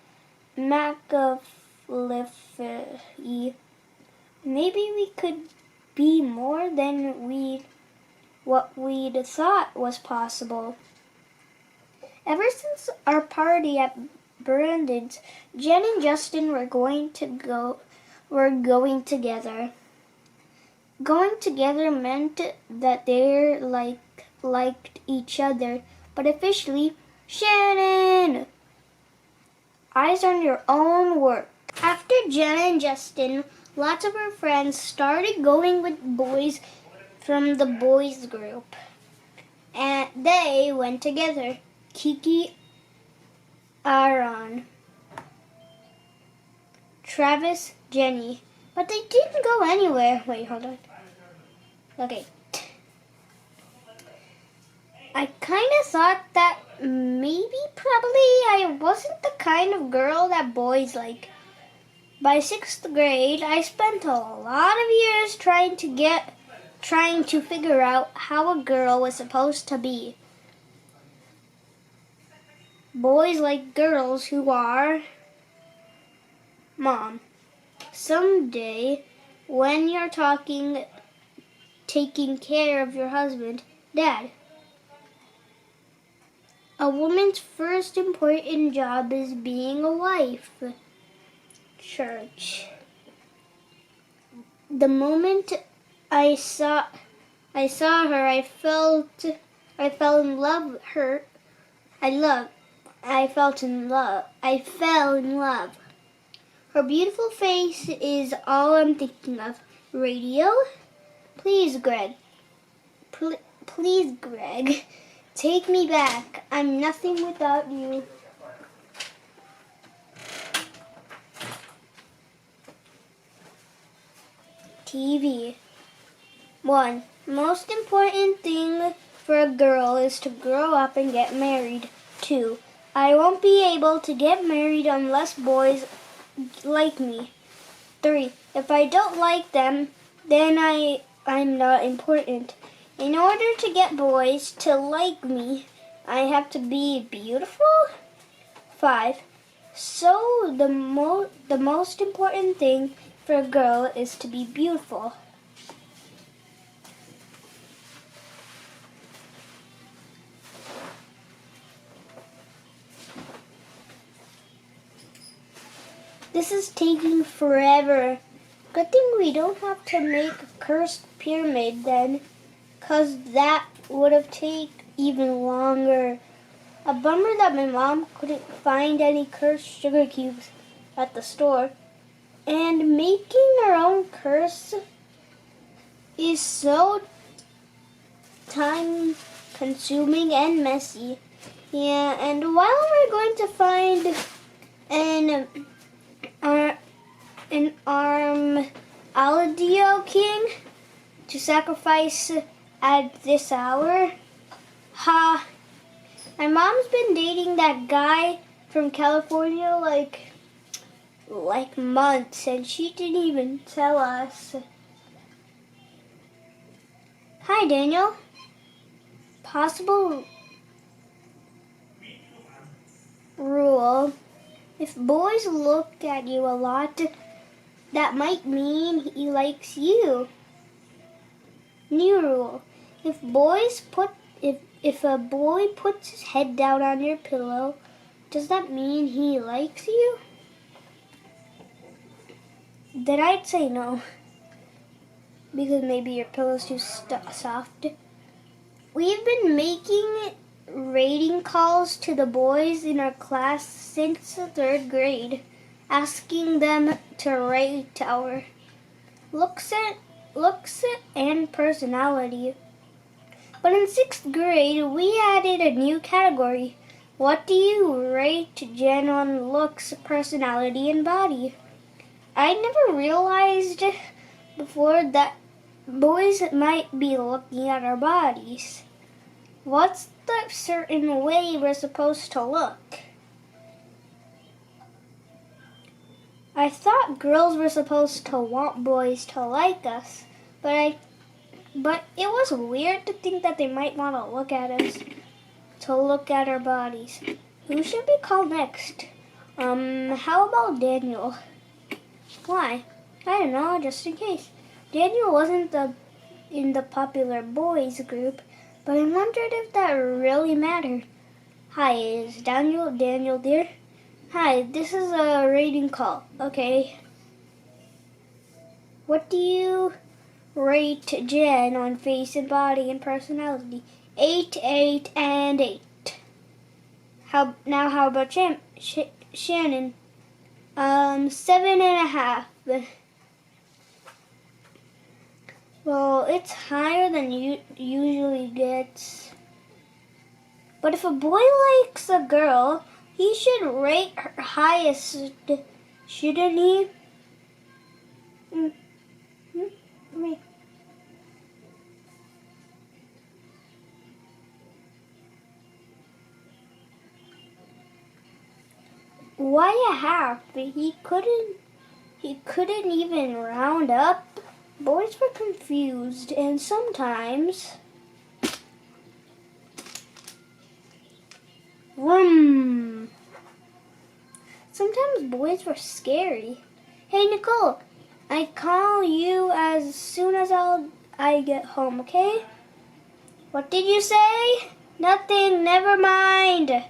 McAfee. Maybe we could be more than what we'd thought was possible. Ever since our party at Brandon's, Jen and Justin were going together. Going together meant that they liked each other, but officially, Shannon! Eyes on your own work. After Jen and Justin, lots of her friends started going with boys from the boys group. And they went together. Kiki, Aaron, Travis, Jenny. But they didn't go anywhere. Wait, hold on. Okay. I kind of thought that probably I wasn't the kind of girl that boys like. By 6th grade, I spent a lot of years trying to figure out how a girl was supposed to be. Boys like girls who are mom. Someday, when you're taking care of your husband, dad. A woman's first important job is being a wife. Church. The moment I saw her. I fell in love with her. I fell in love. Her beautiful face is all I'm thinking of. Radio? Please, Greg. Please, Greg. Take me back. I'm nothing without you. TV. 1. Most important thing for a girl is to grow up and get married. 2. I won't be able to get married unless boys like me. 3. If I don't like them, then I'm not important. In order to get boys to like me, I have to be beautiful. 5. So the most important thing for a girl is to be beautiful. This is taking forever. Good thing we don't have to make a cursed pyramid then, 'cause that would have taken even longer. A bummer that my mom couldn't find any cursed sugar cubes at the store. And making our own curse is so time consuming and messy. Yeah, and while we're going to find an Aladio king to sacrifice at this hour, my mom's been dating that guy from California like months, and she didn't even tell us. Hi, Daniel. Possible rule. If boys look at you a lot, that might mean he likes you. New rule. If a boy puts his head down on your pillow, does that mean he likes you? Then I'd say no, because maybe your pillow's too soft. We've been making rating calls to the boys in our class since the 3rd grade, asking them to rate our looks and personality. But in 6th grade, we added a new category. What do you rate Jen on looks, personality, and body? I never realized before that boys might be looking at our bodies. What's the certain way we're supposed to look? I thought girls were supposed to want boys to like us, but it was weird to think that they might want to look at us, to look at our bodies. Who should we call next? How about Daniel? Why? I don't know, just in case. Daniel wasn't in the popular boys group, but I wondered if that really mattered. Hi, is Daniel there? Hi, this is a rating call. Okay. What do you rate Jen on face and body and personality? 8, 8, and 8. How about Shannon? 7.5. Well, it's higher than you usually gets. But if a boy likes a girl, he should rate her highest, shouldn't he? Why a half? He couldn't even round up. Boys were confused, and sometimes sometimes boys were scary. Hey Nicole, I call you as soon as I get home, okay? What did you say? Nothing, never mind.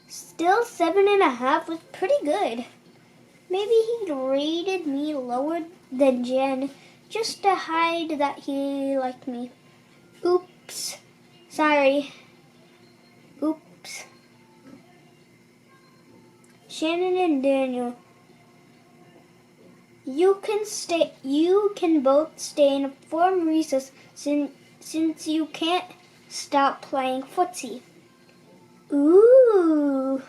Still 7.5 was pretty good. Maybe he rated me lower than Jen just to hide that he liked me. Oops. Sorry. Oops. Shannon and Daniel, you can both stay in a form recess since you can't stop playing footsie. Ooh.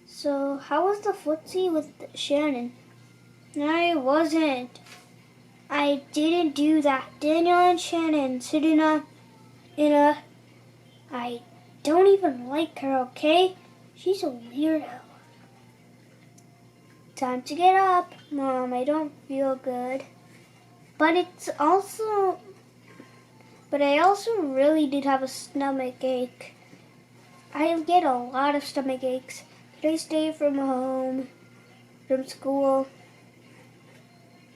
So how was the footsie with Shannon? I wasn't. I didn't do that. Daniel and Shannon sit in a I don't even like her, okay? She's a weirdo. Time to get up. Mom, I don't feel good. But I also really did have a stomach ache. I get a lot of stomach aches. Could I stay from school?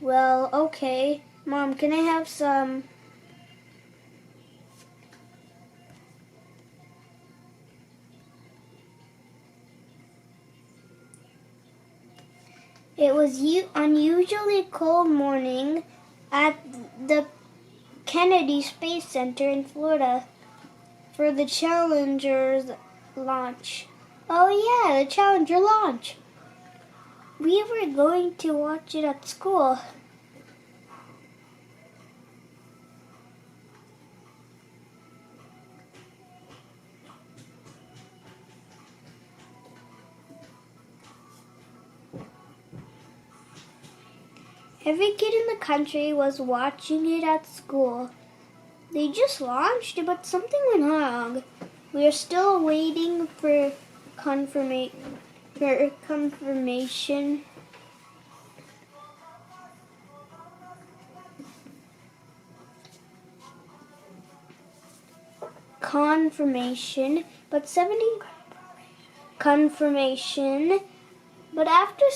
Well, okay. Mom, can I have some? It was unusually cold morning at the Kennedy Space Center in Florida for the Challenger's launch. Oh yeah, the Challenger launch. We were going to watch it at school. Every kid in the country was watching it at school. They just launched it, but something went wrong. We are still waiting for confirmation. But after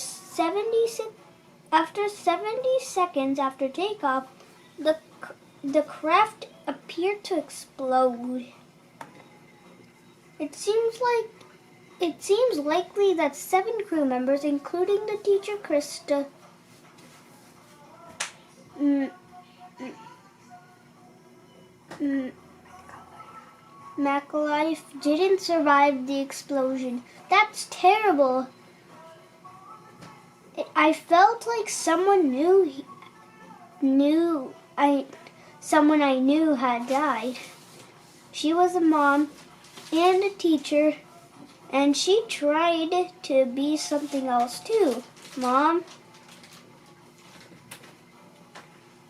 70 seconds after takeoff, the craft appeared to explode. It seems likely that 7 crew members, including the teacher Krista, McAlife, didn't survive the explosion. That's terrible. I felt like someone someone I knew had died. She was a mom and a teacher, and she tried to be something else too. Mom.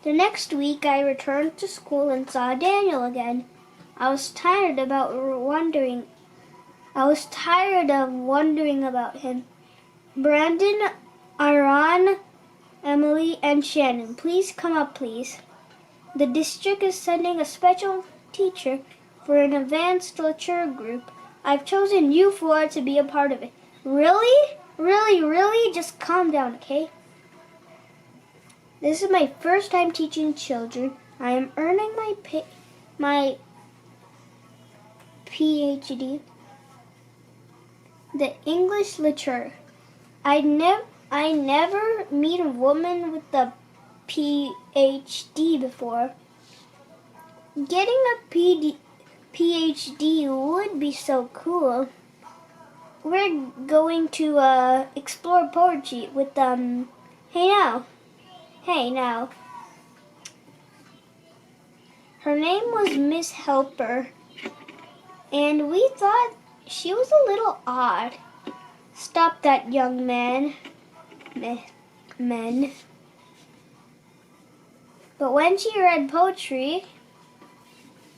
The next week I returned to school and saw Daniel again. I was tired of wondering about him. Brandon, Aaron, Emily, and Shannon, please come up, please. The district is sending a special teacher for an advanced lecture group. I've chosen you 4 to be a part of it. Really? Really? Just calm down, okay? This is my first time teaching children. I am earning my PhD, the English literature. I never meet a woman with a PhD before. Getting a PhD would be so cool. We're going to explore poetry with Hey now. Her name was Miss Helper, and we thought she was a little odd. Stop that, young man. Men. But when she read poetry,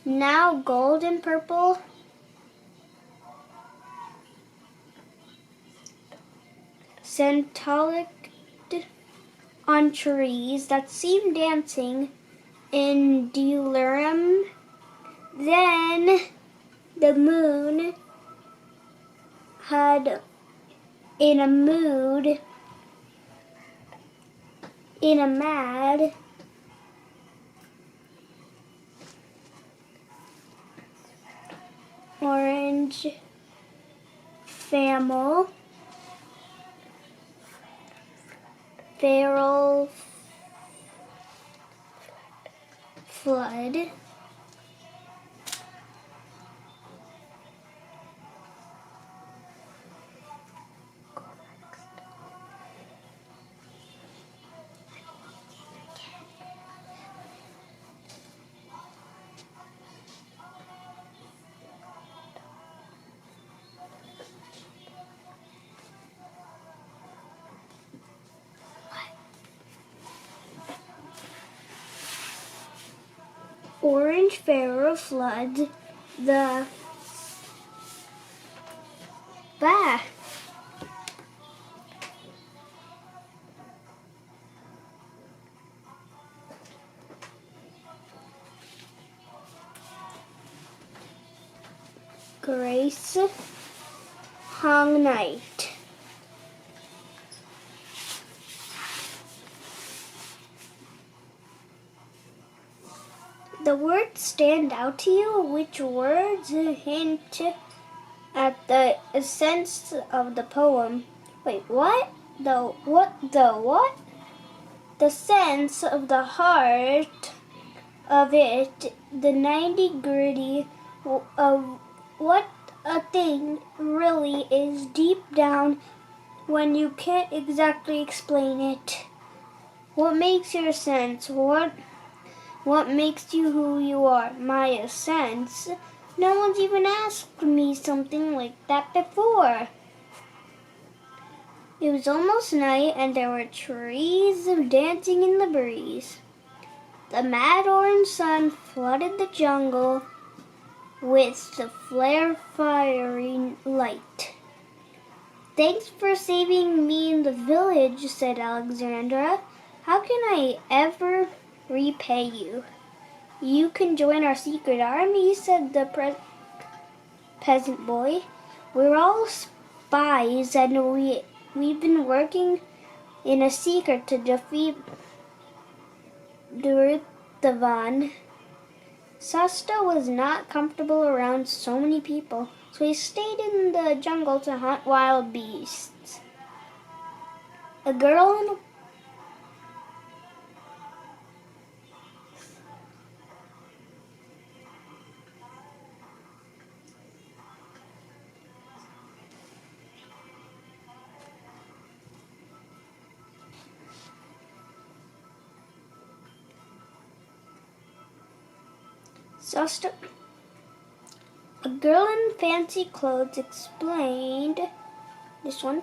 now gold and purple, centaulic on trees that seemed dancing in delirium, then the moon had in a mad orange family feral flood. Orange feral flood. The bah. Grace Hong Night. The words stand out to you? Which words hint at the essence of the poem? Wait, what? The what? The sense of the heart of it, the nitty-gritty of what a thing really is deep down when you can't exactly explain it. What makes your sense? What makes you who you are? My sense? No one's even asked me something like that before. It was almost night and there were trees dancing in the breeze. The mad orange sun flooded the jungle with the flare firing light. Thanks for saving me in the village, said Alexandra. How can I ever repay you? You can join our secret army, said the peasant boy. We're all spies and we've been working in a secret to defeat Duruthavan. Sasta was not comfortable around so many people, so he stayed in the jungle to hunt wild beasts. A girl and Sasta. A girl in fancy clothes explained this one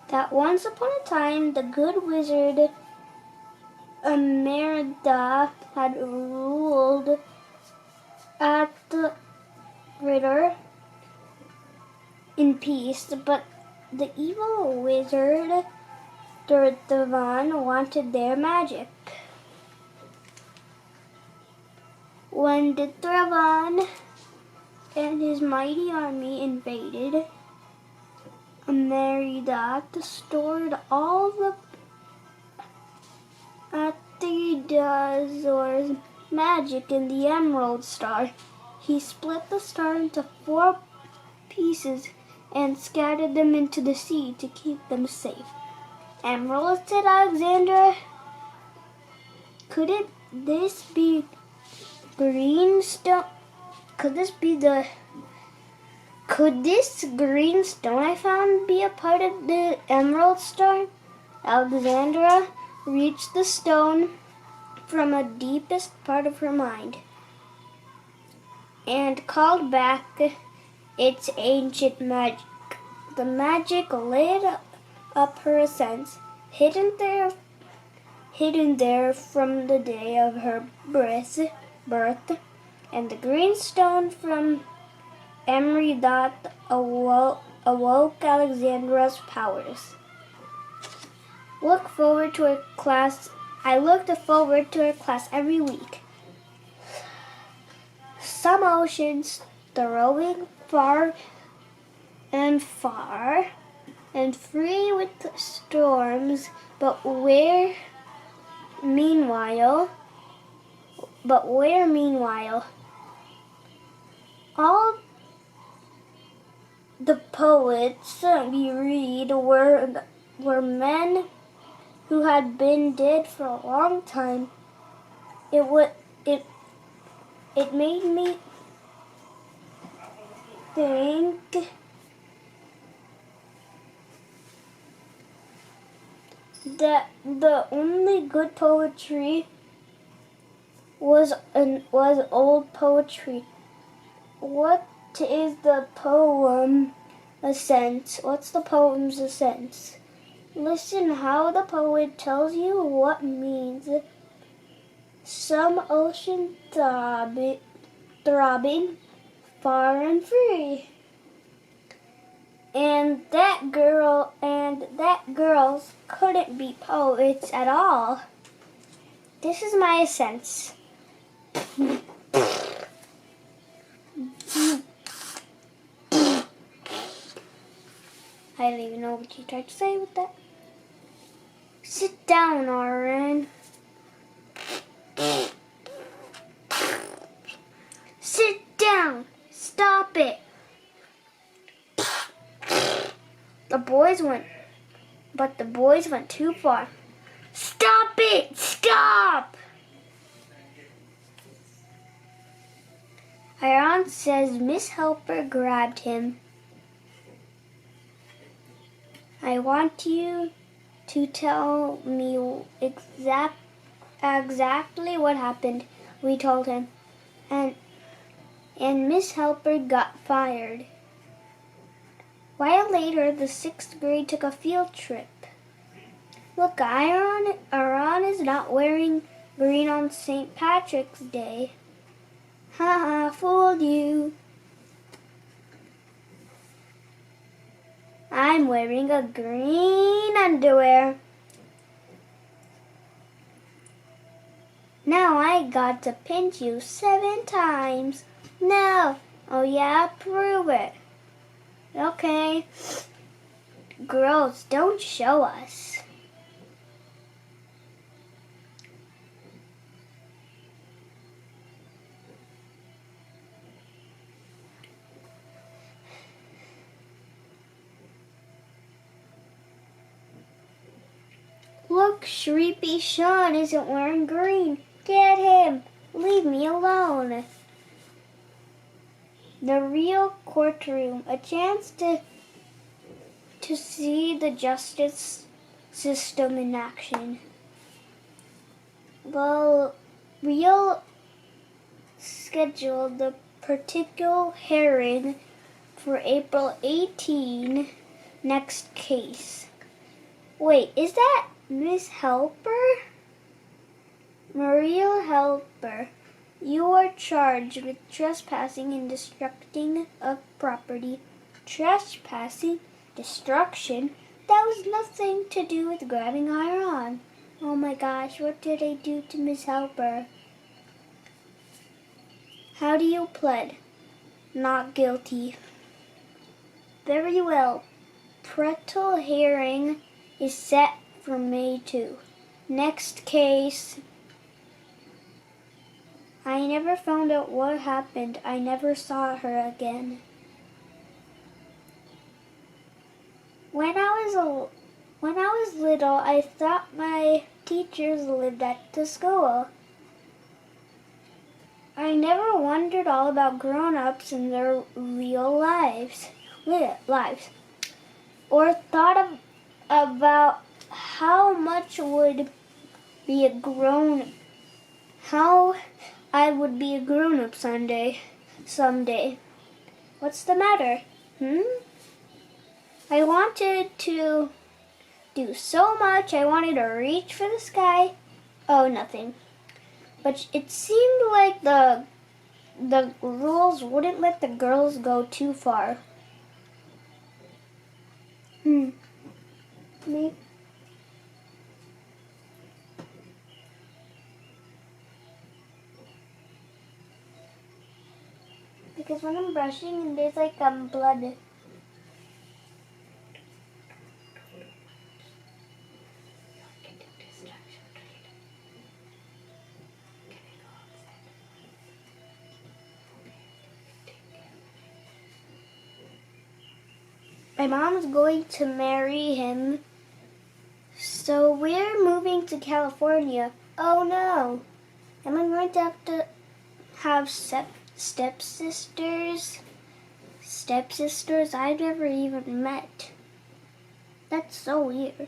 that once upon a time the good wizard Merida had ruled at the river in peace, but the evil wizard Duruthavan wanted their magic. When Duruthavan and his mighty army invaded, Merida stored all the Atidazor's magic in the Emerald Star. He split the star into 4 pieces and scattered them into the sea to keep them safe. Emerald, said Alexandra. Could this be greenstone? Could this green stone I found be a part of the Emerald Star? Alexandra reached the stone from the deepest part of her mind and called back its ancient magic. The magic lit up her sense, hidden there from the day of her birth, and the green stone from Emridat awoke Alexandra's powers. I looked forward to her class every week. Some oceans throwing far and free with storms, but where meanwhile all the poets we read were men who had been dead for a long time. It made me think that the only good poetry was old poetry. What is the poem a sense? What's the poem's a sense? Listen how the poet tells you what means. Some ocean throbbing, far and free. And that girls couldn't be poets at all. This is my sense. I don't even know what you tried to say with that. Sit down, Aaron. Sit down. Stop it. The boys went too far. Stop it! Stop! Aaron says Miss Helper grabbed him. I want you to tell me exactly what happened, we told him. And Miss Helper got fired. While later, the 6th grade took a field trip. Look, Aaron is not wearing green on St. Patrick's Day. Haha, fooled you. I'm wearing a green underwear. Now I got to pinch you 7 times. No. Oh yeah, prove it. Okay. Girls, don't show us. Look, Shreepy Sean isn't wearing green. Get him. Leave me alone. The real courtroom, a chance to see the justice system in action. Well, we'll schedule the particular hearing for April 18, next case. Wait, is that Miss Helper? Maria Helper, you are charged with trespassing and destructing of property. Trespassing? Destruction? That was nothing to do with grabbing Aaron. Oh my gosh, what did I do to Miss Helper? How do you plead? Not guilty. Very well. Pretrial hearing is set for May 2. Next case. I never found out what happened. I never saw her again. When I was little, I thought my teachers lived at the school. I never wondered all about grown-ups and their real lives, or thought about how I would be a grown-up someday. What's the matter? I wanted to do so much. I wanted to reach for the sky. Oh, nothing. But it seemed like the rules wouldn't let the girls go too far. Me? Because when I'm brushing, there's like blood. My mom's going to marry him, so So we're moving to California. Oh no. Am I going to have stepsisters? Stepsisters I've never even met. That's so weird.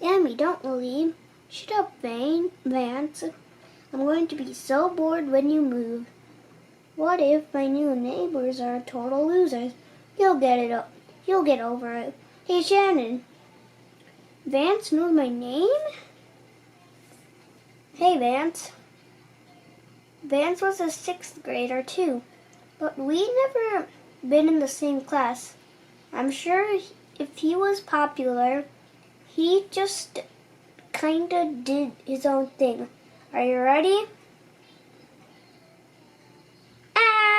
Amy, don't leave. Shut up, Vance. I'm going to be so bored when you move. What if my new neighbors are total losers? You'll get over it. Hey, Shannon. Vance knows my name? Hey, Vance. Vance was a 6th grader too, but we never been in the same class. I'm sure if he was popular, he just kinda did his own thing. Are you ready? Ah!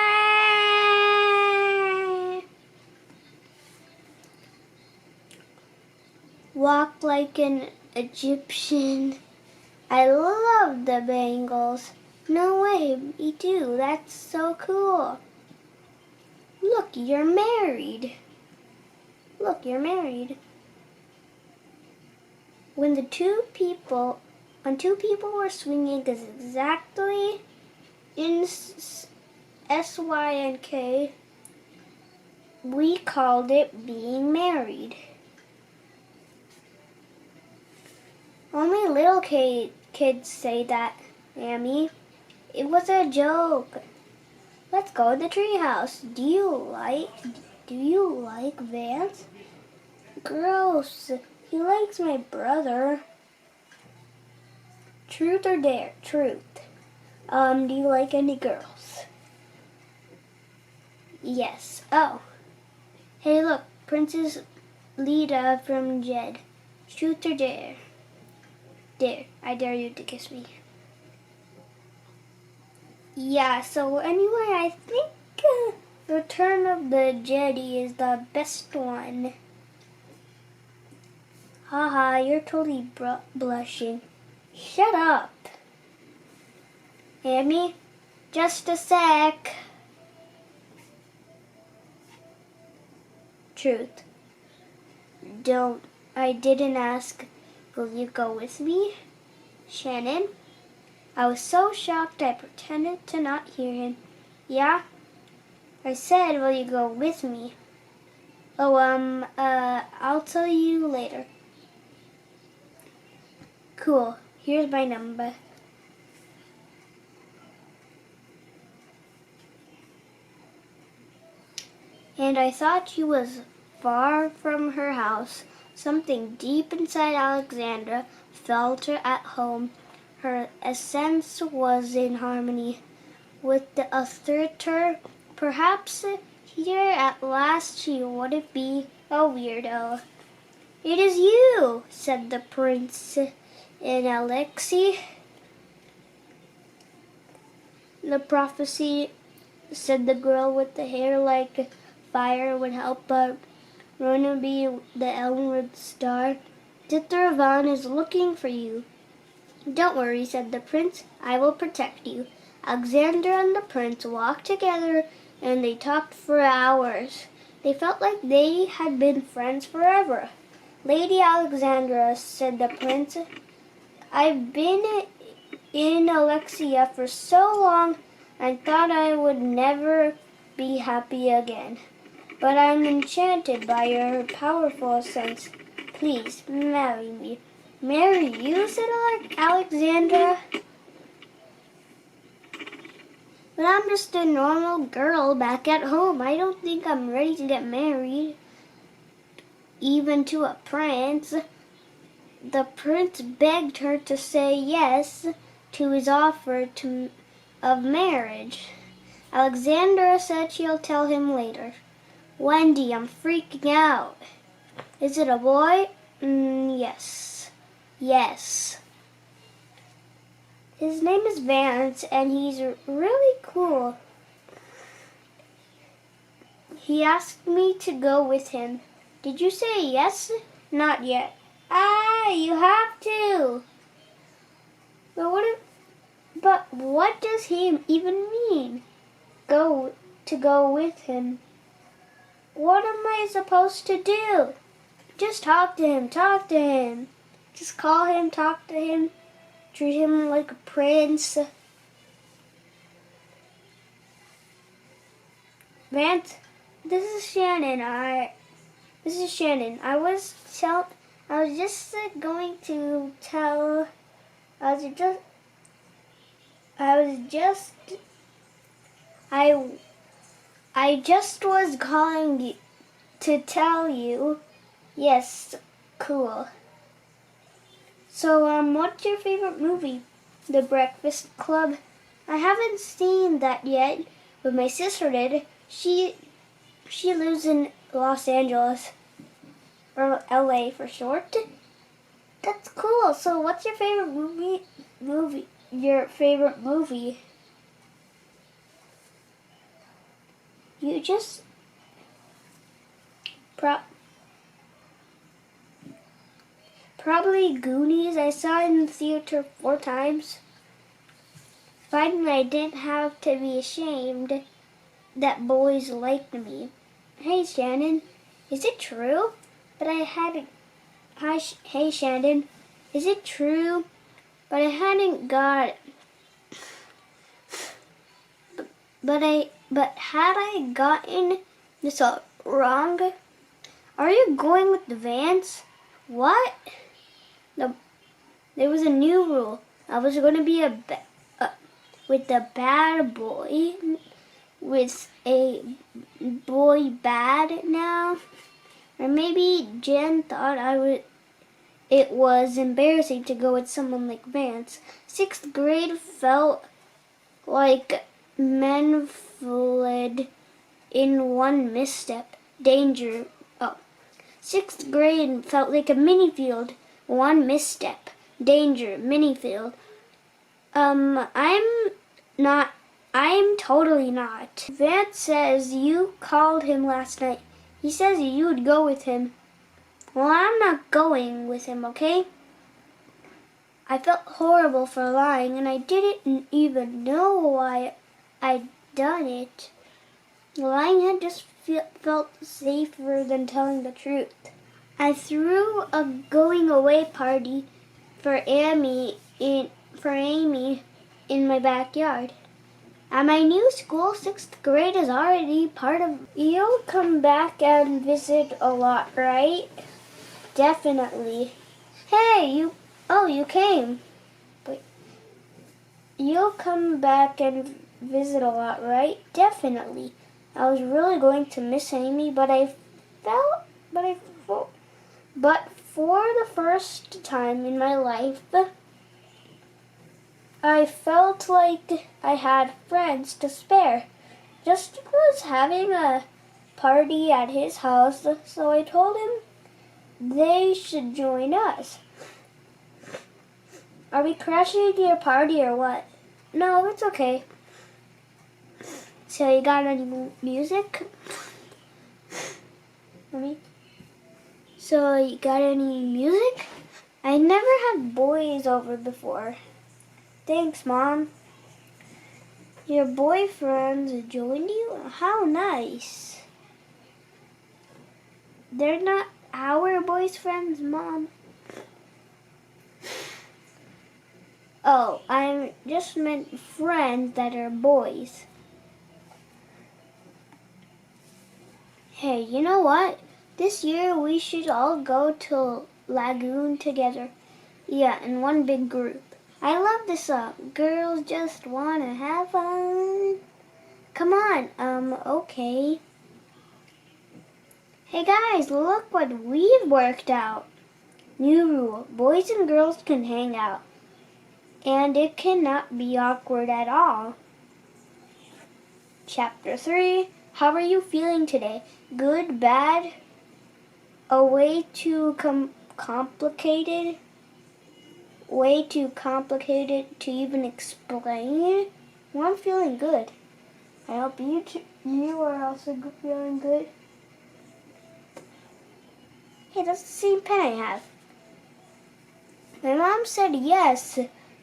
Walk like an Egyptian. I love the bangles. No way, me too. That's so cool. Look, you're married. Look, you're married. When two people were swinging exactly in SYNK, we called it being married. Only little kids say that, Amy. It was a joke. Let's go to the treehouse. Do you like Vance? Gross. He likes my brother. Truth or dare? Truth. Do you like any girls? Yes. Oh. Hey, look. Princess Lita from Jed. Truth or dare? Dare. I dare you to kiss me. Yeah, so anyway, I think Return of the Jedi is the best one. Haha, you're totally blushing. Shut up. Amy, just a sec. Truth. I didn't ask. Will you go with me? Shannon? I was so shocked I pretended to not hear him. Yeah? I said, will you go with me? Oh, I'll tell you later. Cool. Here's my number. And I thought she was far from her house. Something deep inside Alexandra felt her at home. Her essence was in harmony with the author. Perhaps here at last she wouldn't be a weirdo. It is you, said the prince in Alexei. The prophecy, said the girl with the hair like fire, would help Rona be the Elmwood star. Tithravan is looking for you. Don't worry, said the prince. I will protect you. Alexander and the prince walked together, and they talked for hours. They felt like they had been friends forever. Lady Alexandra, said the prince, I've been in Alexia for so long and thought I would never be happy again. But I'm enchanted by your powerful sense. Please, marry me. Marry you, said Alexandra. But I'm just a normal girl back at home. I don't think I'm ready to get married, even to a prince. The prince begged her to say yes to his offer of marriage. Alexandra said she'll tell him later. Wendy, I'm freaking out. Is it a boy? Yes. Yes. His name is Vance, and he's really cool. He asked me to go with him. Did you say yes? Not yet. You have to. But what does he even mean? Go with him. What am I supposed to do? Just talk to him, talk to him. Just call him, talk to him, treat him like a prince. Vance, this is Shannon. I was just going to tell. I just was calling you to tell you. Yes, cool. So, what's your favorite movie? The Breakfast Club? I haven't seen that yet, but my sister did. She lives in Los Angeles, or LA for short. That's cool. So, what's your favorite movie? Your favorite movie? You just probably Goonies. I saw it in the theater 4 times. Finally, I didn't have to be ashamed that boys liked me. Hey, Shannon, is it true that I hadn't... Hey, Shannon, is it true but I hadn't got... But had I gotten this all wrong? Are you going with the Vance? What? There was a new rule. I was going to be with a bad boy, with a boy bad now. Or maybe Jen thought it was embarrassing to go with someone like Vance. 6th grade felt like men fled in one misstep. Danger. 6th grade felt like a mini field. One misstep. Danger. Mini field. I'm totally not. Vance says you called him last night. He says you would go with him. Well, I'm not going with him, okay? I felt horrible for lying, and I didn't even know why I'd done it. Lying had just felt safer than telling the truth. I threw a going away party for Amy in my backyard. At my new school, 6th grade is already part of... You'll come back and visit a lot, right? Definitely. Hey, you came. But you'll come back and visit a lot, right? Definitely. I was really going to miss Amy, but for the first time in my life, I felt like I had friends to spare. Justin was having a party at his house, so I told him they should join us. Are we crashing your party or what? No, it's okay. So you got any music? So you got any music? I never had boys over before. Thanks, Mom. Your boyfriends joined you? How nice. They're not our boyfriends, Mom. Oh, I just meant friends that are boys. Hey, you know what? This year we should all go to Lagoon together. Yeah, in one big group. I love this song. Girls just wanna have fun. Come on, okay. Hey guys, look what we've worked out. New rule, boys and girls can hang out. And it cannot be awkward at all. Chapter 3, how are you feeling today? Good, bad? A way too complicated? Way too complicated to even explain? Well, I'm feeling good. I hope you are also feeling good. Hey, that's the same pen I have. My mom said yes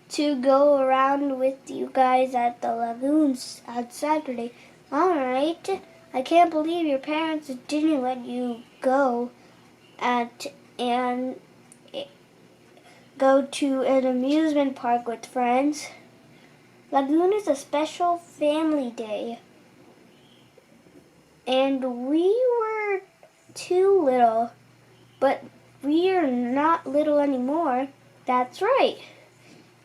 to go around with you guys at the lagoons on Saturday. All right. I can't believe your parents didn't let you go. at and go to an amusement park with friends. Lagoon is a special family day. And we were too little, but we are not little anymore. That's right.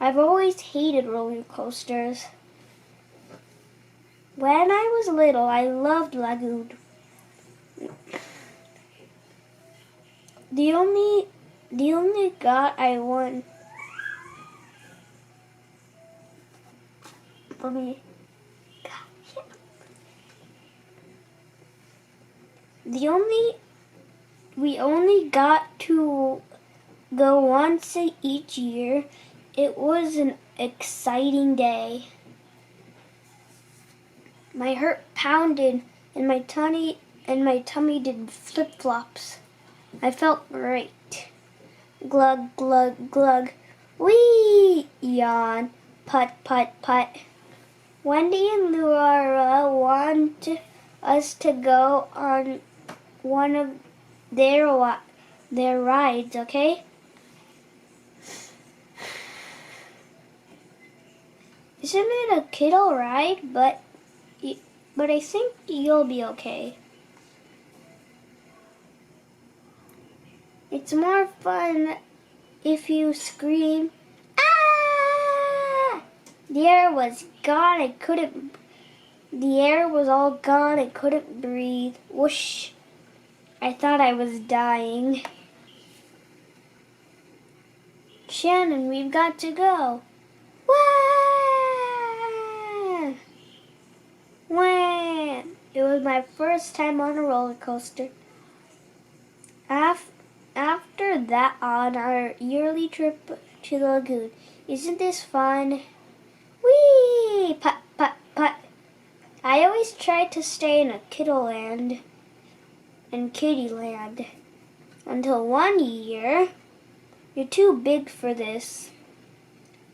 I've always hated roller coasters. When I was little, I loved Lagoon. The only god I won. Let me. We only got to go once each year. It was an exciting day. My heart pounded and my tummy did flip-flops. I felt great. Glug, glug, glug. Whee! Yawn. Putt, putt, putt. Wendy and Laura want us to go on one of their rides, okay? Isn't it a kiddo ride? But I think you'll be okay. It's more fun if you scream, ah! The air was all gone. I couldn't breathe. Whoosh. I thought I was dying. Shannon, we've got to go. Wah! Wah! It was my first time on a roller coaster. After that, on our yearly trip to the lagoon. Isn't this fun? Whee! Putt, putt, putt. I always tried to stay in a Kiddoland and Kittyland until one year, you're too big for this.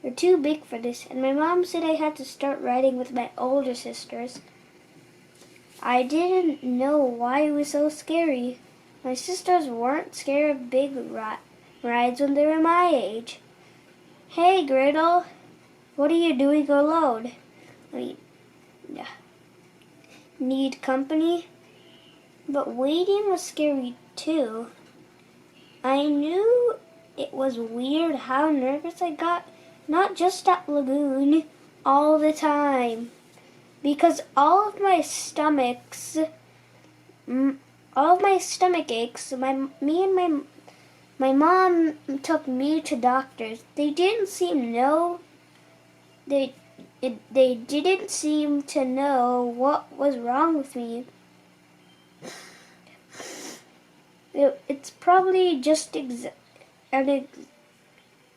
And my mom said I had to start riding with my older sisters. I didn't know why it was so scary. My sisters weren't scared of big rides when they were my age. Hey, Griddle, what are you doing alone? Need company? But waiting was scary too. I knew it was weird how nervous I got, not just at Lagoon, all the time. Because all of my stomach aches, my mom took me to doctors. They didn't seem to know what was wrong with me. It's probably just an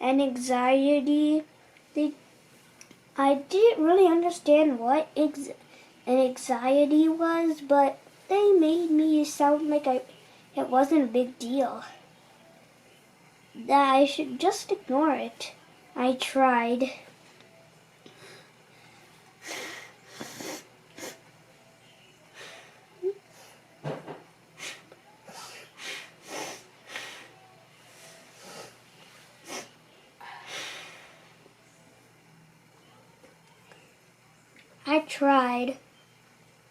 anxiety. I didn't really understand what an anxiety was, but they made me sound like it wasn't a big deal. That I should just ignore it. I tried.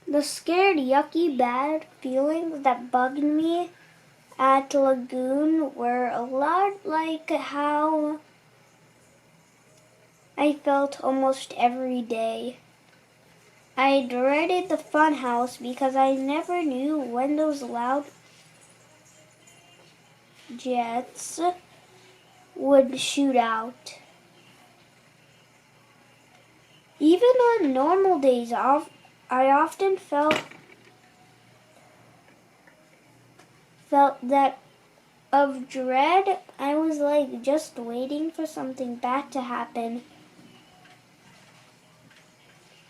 The scared, yucky, bad feelings that bugged me at Lagoon were a lot like how I felt almost every day. I dreaded the fun house because I never knew when those loud jets would shoot out. Even on normal days, I often felt that of dread. I was like just waiting for something bad to happen.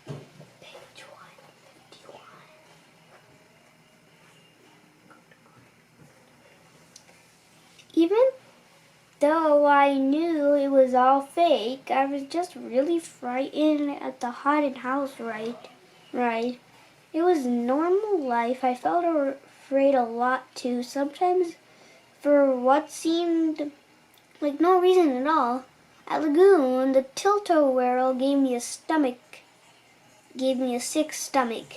Page 151. Even though I knew it was all fake, I was just really frightened at the haunted house ride. It was normal life. I felt afraid a lot too. Sometimes for what seemed like no reason at all. At Lagoon, the tilt-a-whirl gave me a sick stomach.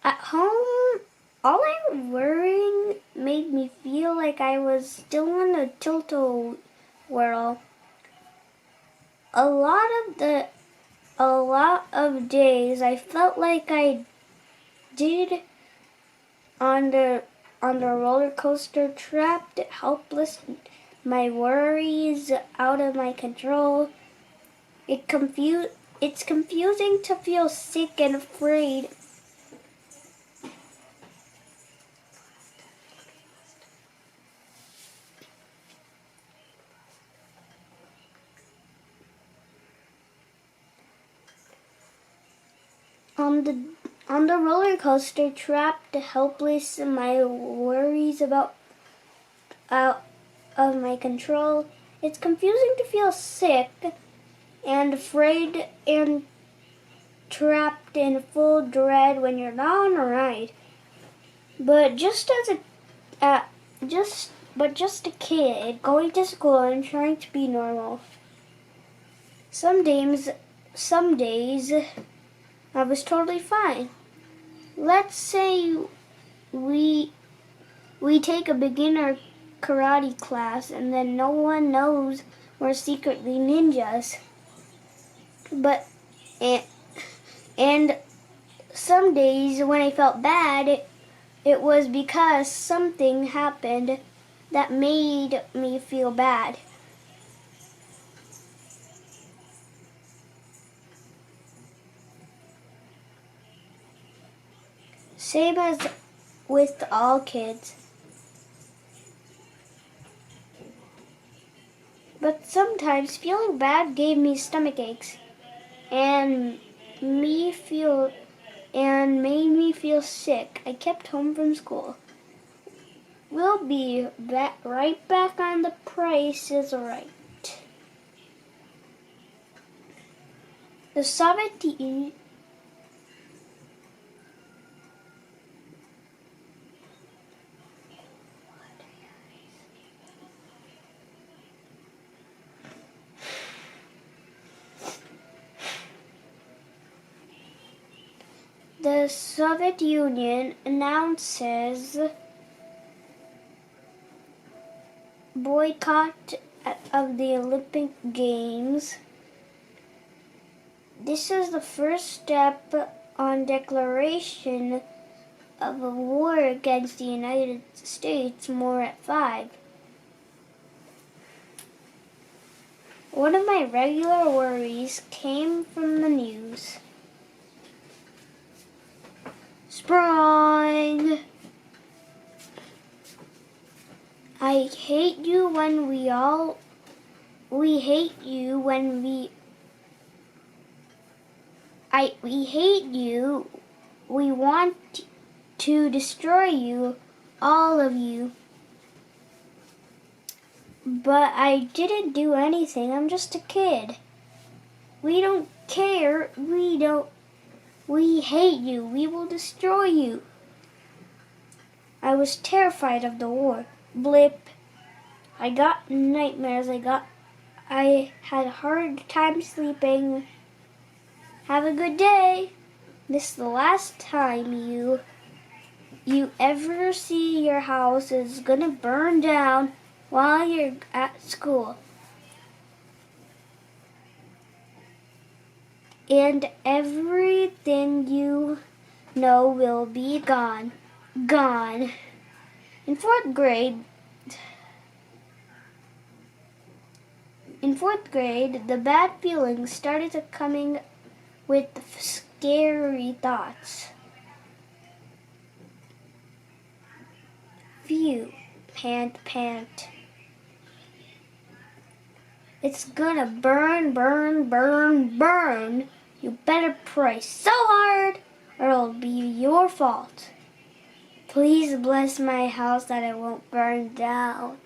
At home, all I worrying made me feel like I was still on a tilt-a-whirl. A lot of days I felt like I did on the roller coaster, trapped, helpless, my worries out of my control. It's confusing to feel sick and afraid. On the roller coaster, trapped, helpless, my worries out of my control. It's confusing to feel sick and afraid and trapped in full dread when you're not on a ride. But just a kid going to school and trying to be normal. Some days I was totally fine. Let's say we take a beginner karate class and then no one knows we're secretly ninjas. But and some days when I felt bad, it was because something happened that made me feel bad. Same as with all kids. But sometimes feeling bad gave me stomach aches and made me feel sick. I kept home from school. We'll be right back on The Price is Right. The Soviet Union announces boycott of the Olympic Games. This is the first step on declaration of a war against the United States. More at 5. One of my regular worries came from the news. Sprung. I hate you when we hate you when we hate you. We want to destroy you, all of you. But I didn't do anything. I'm just a kid. We don't care. We hate you. We will destroy you. I was terrified of the war. Blip. I got nightmares. I had a hard time sleeping. Have a good day. This is the last time you ever see your house is gonna burn down while you're at school. And everything you know will be gone. Gone. In fourth grade, the bad feelings started coming with scary thoughts. Phew, pant, pant. It's gonna burn, burn, burn, burn. You better pray so hard or it'll be your fault. Please bless my house that it won't burn down.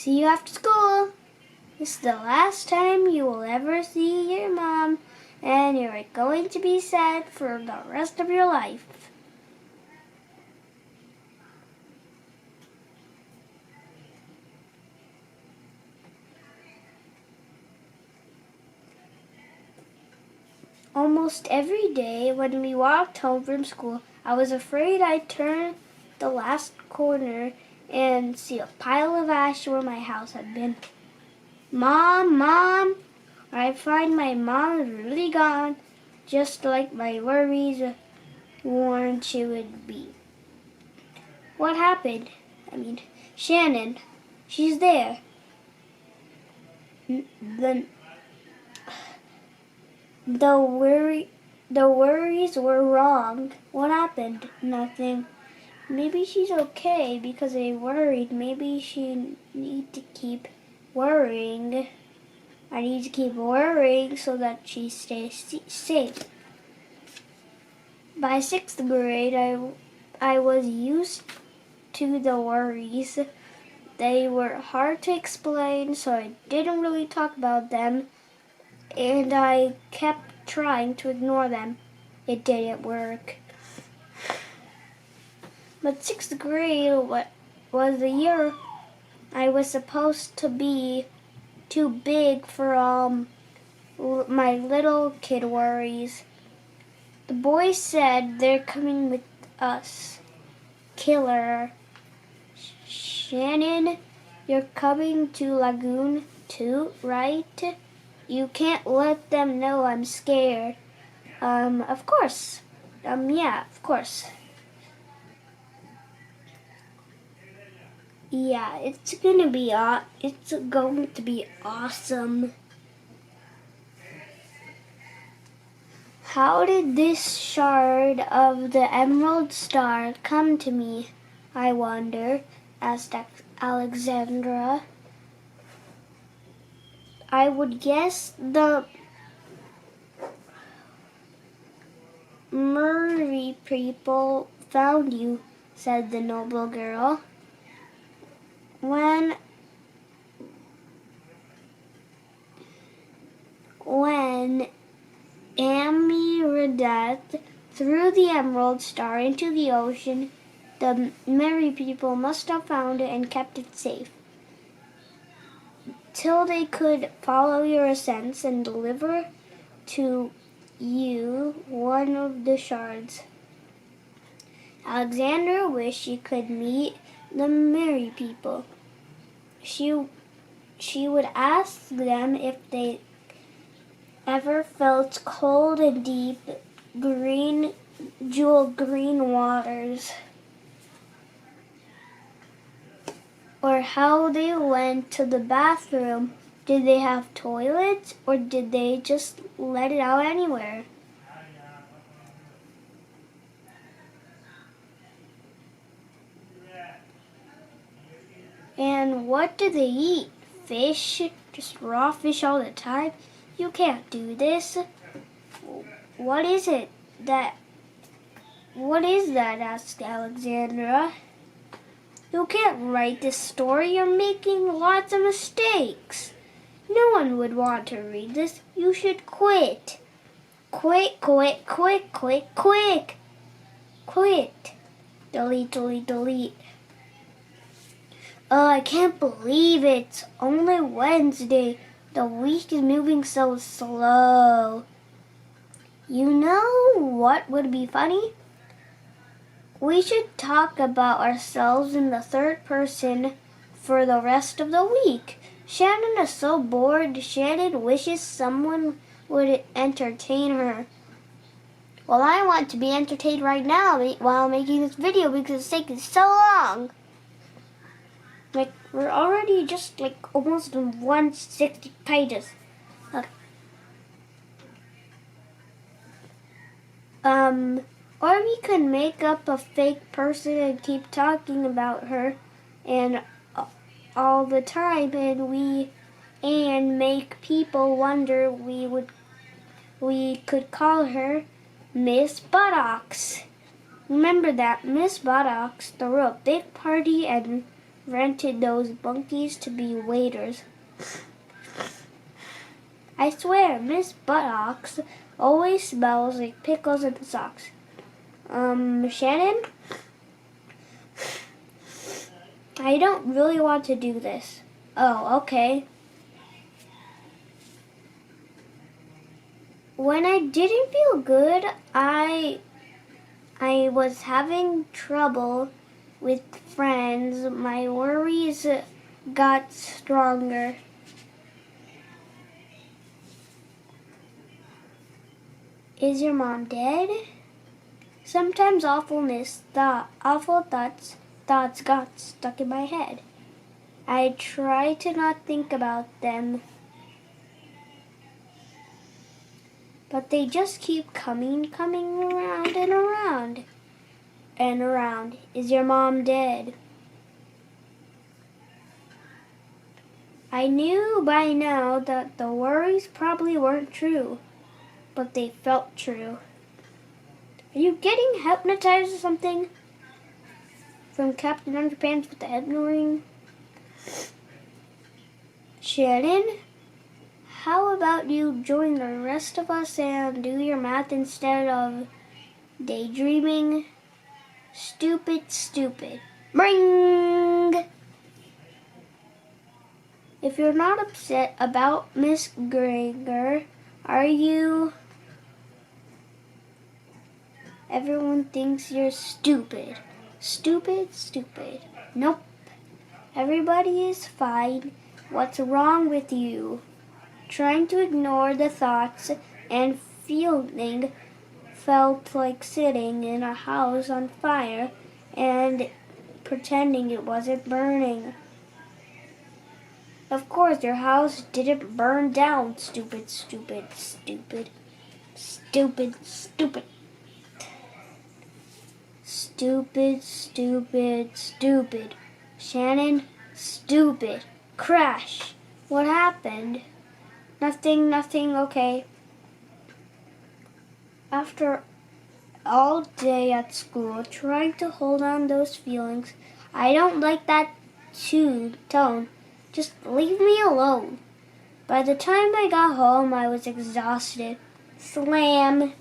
See you after school. This is the last time you will ever see your mom, and you're going to be sad for the rest of your life. Almost every day when we walked home from school, I was afraid I'd turn the last corner and see a pile of ash where my house had been. Mom, Mom! I'd find my mom was really gone, just like my worries warned she would be. What happened? Shannon, she's there. The worries were wrong. What happened? Nothing. Maybe she's okay because I worried. Maybe she need to keep worrying. I need to keep worrying so that she stays safe. By 6th grade, I was used to the worries. They were hard to explain, so I didn't really talk about them, and I kept trying to ignore them. It didn't work. But 6th grade was the year I was supposed to be too big for my little kid worries. The boys said they're coming with us. Killer. Shannon, you're coming to Leuyen too, right? You can't let them know I'm scared. Of course. Yeah, of course. Yeah, it's going to be awesome. How did this shard of the Emerald Star come to me, I wonder, asked Alexandra. I would guess the Murray people found you, said the noble girl. When Amiradeth threw the Emerald Star into the ocean, the Merry people must have found it and kept it safe, till they could follow your ascents and deliver to you one of the shards. Alexandra wished she could meet the Merry people. She would ask them if they ever felt cold and deep, jewel green waters, or how they went to the bathroom. Did they have toilets, or did they just let it out anywhere? And what do they eat? Fish? Just raw fish all the time? You can't do this. What is that? Asked Alexandra. You can't write this story. You're making lots of mistakes. No one would want to read this. You should quit. Quit. Delete. Oh, I can't believe it. It's only Wednesday. The week is moving so slow. You know what would be funny? We should talk about ourselves in the third person for the rest of the week. Shannon is so bored. Shannon wishes someone would entertain her. Well, I want to be entertained right now while making this video because it's taking so long. We're already just almost in 160 pages. Or we could make up a fake person and keep talking about her and all the time, and make people wonder. We could call her Miss Buttocks. Remember that Miss Buttocks threw a big party and rented those monkeys to be waiters. I swear, Miss Buttocks always smells like pickles in the socks. Shannon? I don't really want to do this. Oh, okay. When I didn't feel good, I was having trouble with friends. My worries got stronger. Is your mom dead? Sometimes awful thoughts got stuck in my head. I try to not think about them, but they just keep coming around and around and around. Is your mom dead? I knew by now that the worries probably weren't true, but they felt true. Are you getting hypnotized or something? From Captain Underpants with the hypno ring? Shannon, how about you join the rest of us and do your math instead of daydreaming? Stupid. Ring! If you're not upset about Miss Granger, are you? Everyone thinks you're stupid. Stupid. Nope. Everybody is fine. What's wrong with you? Trying to ignore the thoughts and feeling felt like sitting in a house on fire and pretending it wasn't burning. Of course, your house didn't burn down, stupid. Stupid. Shannon, stupid. Crash. What happened? Nothing, okay. After all day at school, trying to hold on those feelings, I don't like that tone. Just leave me alone. By the time I got home, I was exhausted. Slam.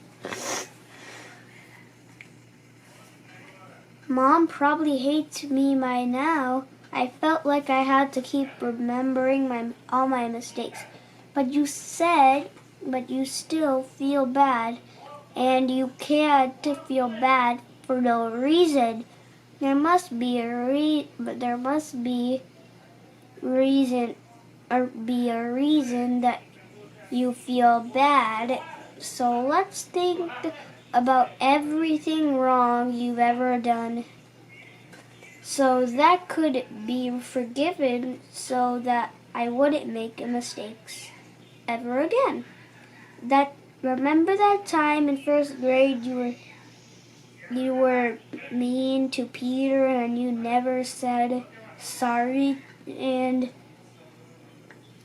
Mom probably hates me by now. I felt like I had to keep remembering all my mistakes. But you still feel bad, and you can't feel bad for no reason. There must be a reason that you feel bad. So let's think about everything wrong you've ever done, so that could be forgiven, so that I wouldn't make mistakes ever again. Remember that time in first grade you were mean to Peter and you never said sorry, and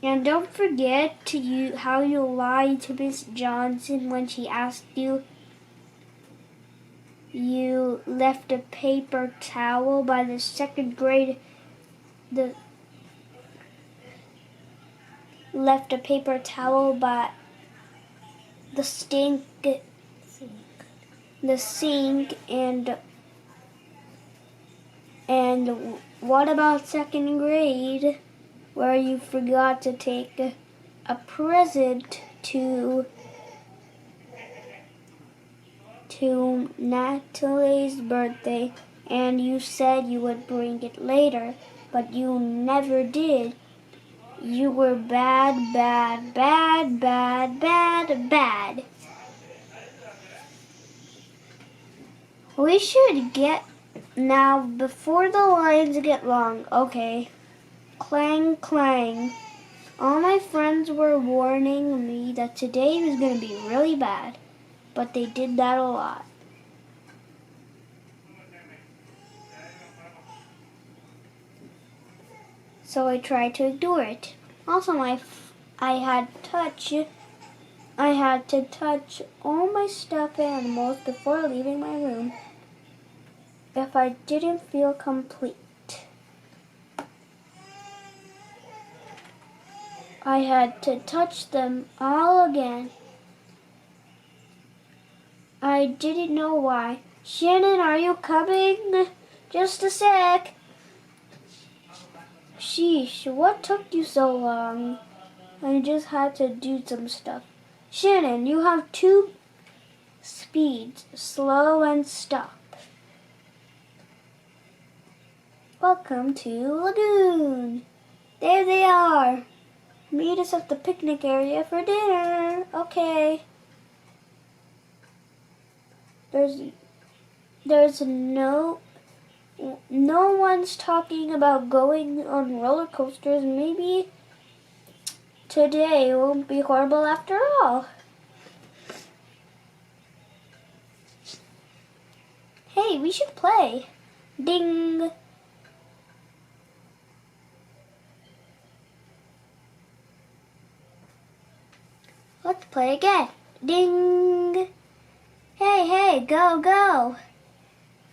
don't forget how you lied to Miss Johnson when she asked you. You left a paper towel by the second grade. Left a paper towel by the sink, and what about second grade, where you forgot to take a present to Natalie's birthday, and you said you would bring it later, but you never did. You were bad. We should get now before the lines get long. Okay. Clang. All my friends were warning me that today was going to be really bad, but they did that a lot. So I tried to ignore it. Also, I had to touch all my stuffed animals before leaving my room if I didn't feel complete. I had to touch them all again. I didn't know why. Shannon, are you coming? Just a sec. Sheesh, what took you so long? I just had to do some stuff. Shannon, you have two speeds, slow and stop. Welcome to Lagoon. There they are. Meet us at the picnic area for dinner. Okay. There's no one's talking about going on roller coasters. Maybe today won't be horrible after all. Hey, we should play. Ding. Let's play again. Ding. Hey, go, go.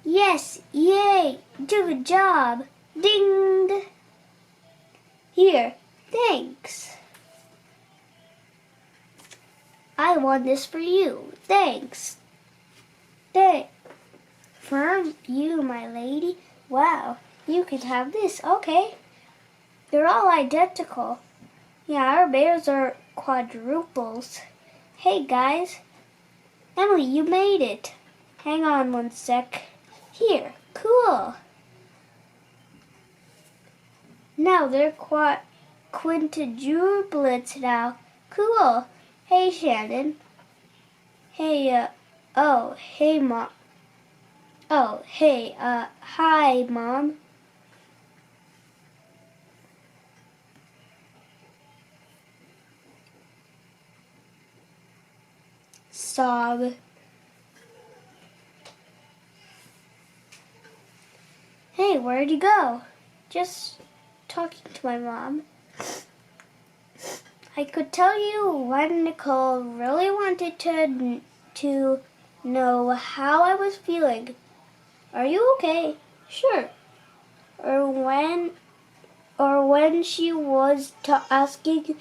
Yes, yay, good job. Ding. Here, thanks. I won this for you. Thanks. Pham, you, my lady. Wow, you can have this. Okay. They're all identical. Yeah, our bears are quadruples. Hey, guys. Emily, you made it. Hang on one sec. Here, cool. Now they're quintuplets now. Cool. Hey, Shannon. Hey, hey, Mom. Oh, hey, hi, Mom. Sob. Hey, where'd you go? Just talking to my mom. I could tell you when Nicole really wanted to know how I was feeling. Are you okay? Sure. Or when she was asking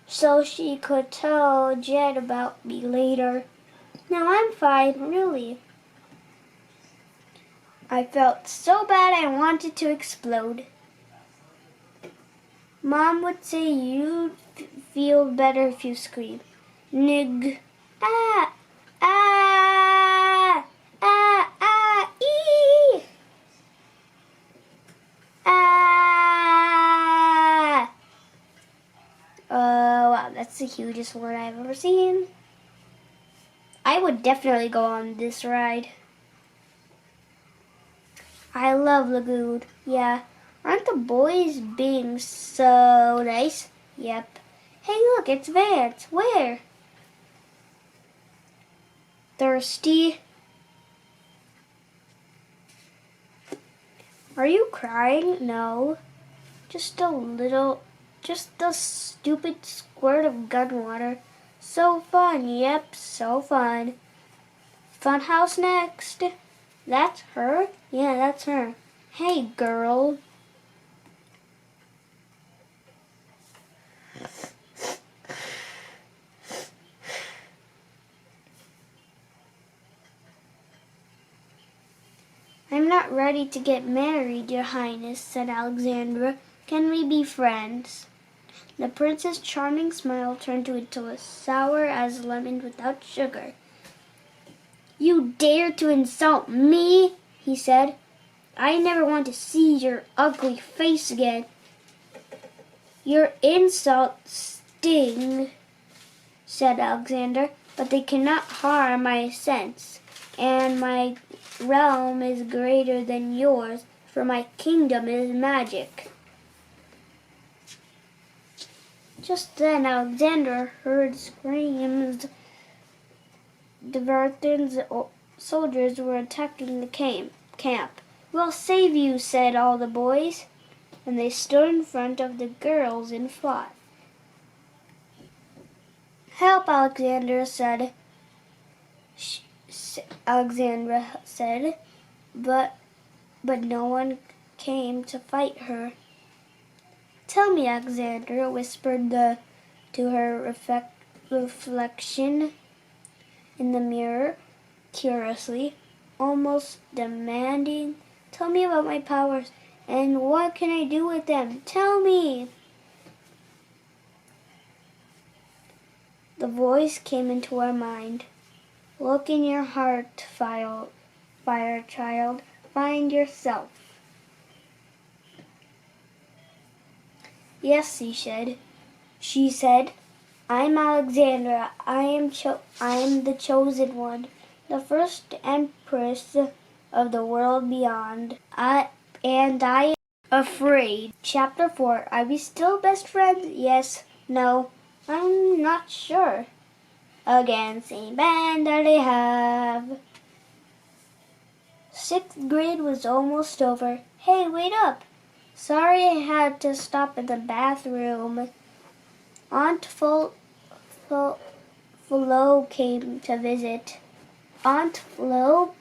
so she could tell Jed about me later. Now I'm fine, really. I felt so bad I wanted to explode. Mom would say you'd feel better if you scream. Nig. Ah! Ah! Ah! Ah! Ee! Ah! Wow, that's the hugest one I've ever seen. I would definitely go on this ride. I love Lagoon. Yeah. Aren't the boys being so nice? Yep. Hey, look, it's Vance. Where? Thirsty? Are you crying? No. Just a stupid squirt of gun water. So fun. Yep, so fun. Funhouse next. That's her? Yeah, that's her. Hey, girl. I'm not ready to get married, Your Highness, said Alexandra. Can we be friends? The prince's charming smile turned into a sour as lemon without sugar. You dare to insult me, he said. I never want to see your ugly face again. Your insults sting, said Alexander, but they cannot harm my sense, and my realm is greater than yours, for my kingdom is magic. Just then Alexander heard screams. The Varthan's soldiers were attacking the camp. We'll save you, said all the boys, and they stood in front of the girls and fought. Help, Alexandra said, but no one came to fight her. Tell me, Alexandra, whispered to her reflection in the mirror, curiously, almost demanding. Tell me about my powers, and what can I do with them? Tell me! The voice came into her mind. Look in your heart, fire child. Find yourself. Yes, she said. I'm Alexandra. I am the chosen one, the first empress of the world beyond. I am afraid. Chapter 4. Are we still best friends? Yes. No. I'm not sure. Again, same band that I have. 6th grade was almost over. Hey, wait up. Sorry I had to stop at the bathroom. Aunt Flo came to visit. Aunt Flo,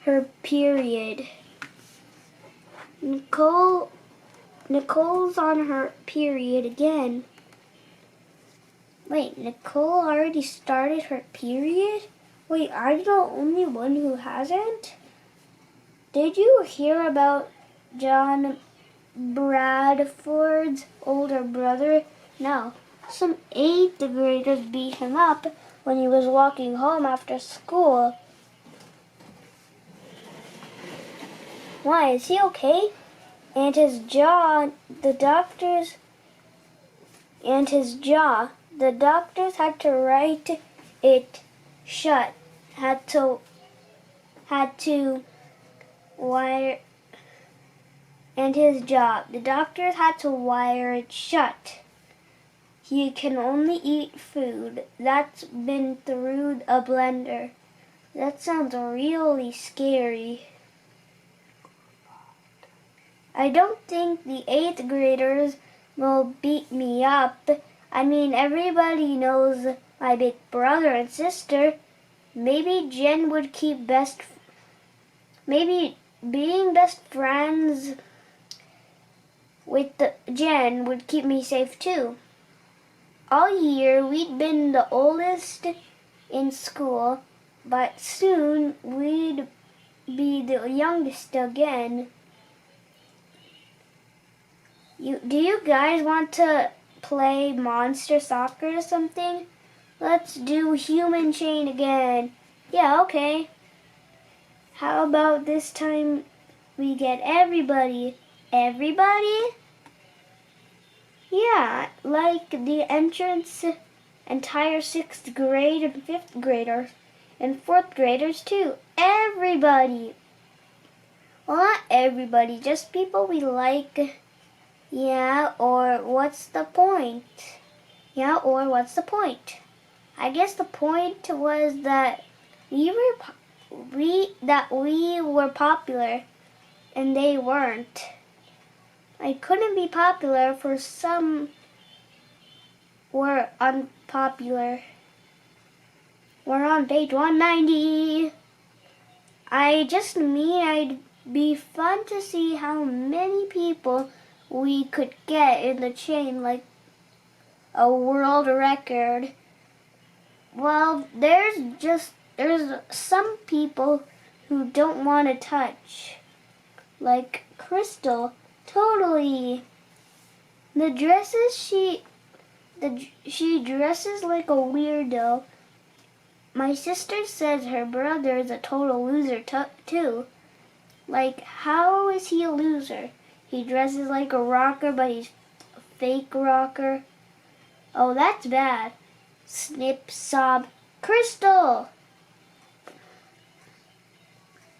her period. Nicole's on her period again. Wait, Nicole already started her period? Wait, are you the only one who hasn't? Did you hear about John Bradford's older brother? No. Some 8th graders beat him up when he was walking home after school. Why, is he okay? And his jaw, the doctors had to write it shut. Had to wire, and his jaw. The doctors had to wire it shut. He can only eat food that's been through a blender. That sounds really scary. I don't think the 8th graders will beat me up. I mean, everybody knows my big brother and sister. Maybe being best friends with Jen would keep me safe too. All year we'd been the oldest in school, but soon we'd be the youngest again. Do you guys want to play monster soccer or something? Let's do human chain again. Yeah, okay. How about this time we get everybody? Everybody? Yeah, like the entire 6th grade and 5th graders and 4th graders too. Everybody. Well, not everybody, just people we like. Yeah, or what's the point? I guess the point was that we were popular and they weren't. I couldn't be popular for some were unpopular. We're on page 190. I'd be fun to see how many people we could get in the chain, like a world record. Well, there's some people who don't want to touch, like Crystal. Totally. She dresses like a weirdo. My sister says her brother is a total loser too. Like, how is he a loser? He dresses like a rocker, but he's a fake rocker. Oh, that's bad. Snip, sob. Crystal!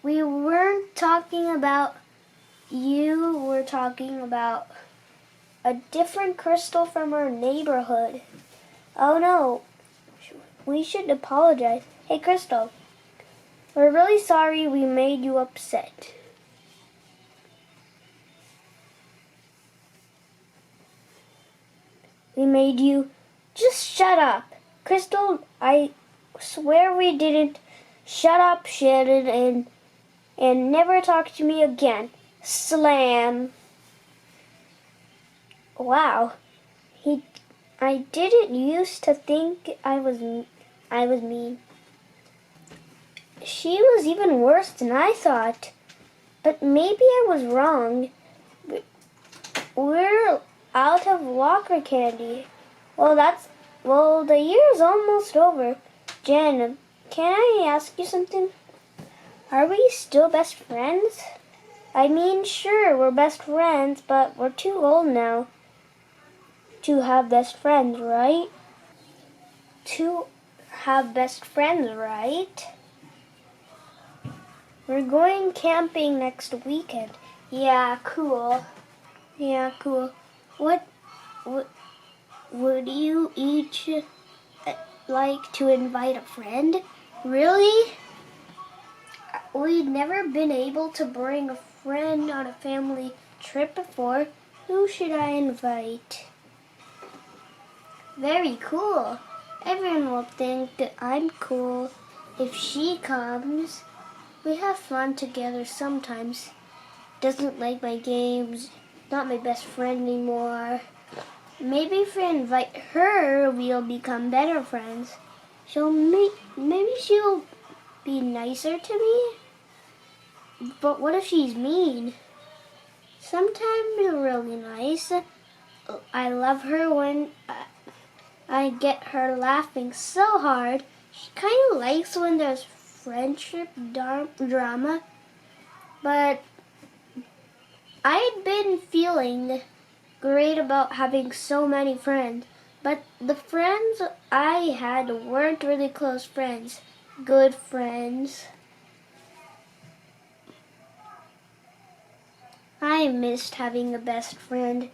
We weren't talking about you. We're talking about a different Crystal from our neighborhood. Oh no. We should apologize. Hey, Crystal. We're really sorry we made you upset. We made you... Just shut up. Crystal, I swear we didn't. Shut up, Shannon, and never talk to me again. Slam. Wow. I didn't used to think I was mean. She was even worse than I thought. But maybe I was wrong. We're out of locker candy. Well, the year's almost over. Jen, can I ask you something? Are we still best friends? I mean, sure, we're best friends, but we're too old now to have best friends, right? To have best friends, right? We're going camping next weekend. Yeah, cool. Yeah, cool. What would you each like to invite a friend? Really? We've never been able to bring a friend on a family trip before. Who should I invite? Very cool. Everyone will think that I'm cool if she comes. We have fun together sometimes. Doesn't like my games. Not my best friend anymore. Maybe if I invite her, we'll become better friends. Maybe she'll be nicer to me. But what if she's mean? Sometimes they're really nice. I love her when I get her laughing so hard. She kind of likes when there's friendship drama. But I'd been feeling great about having so many friends. But the friends I had weren't really close friends. Good friends. I missed having a best friend.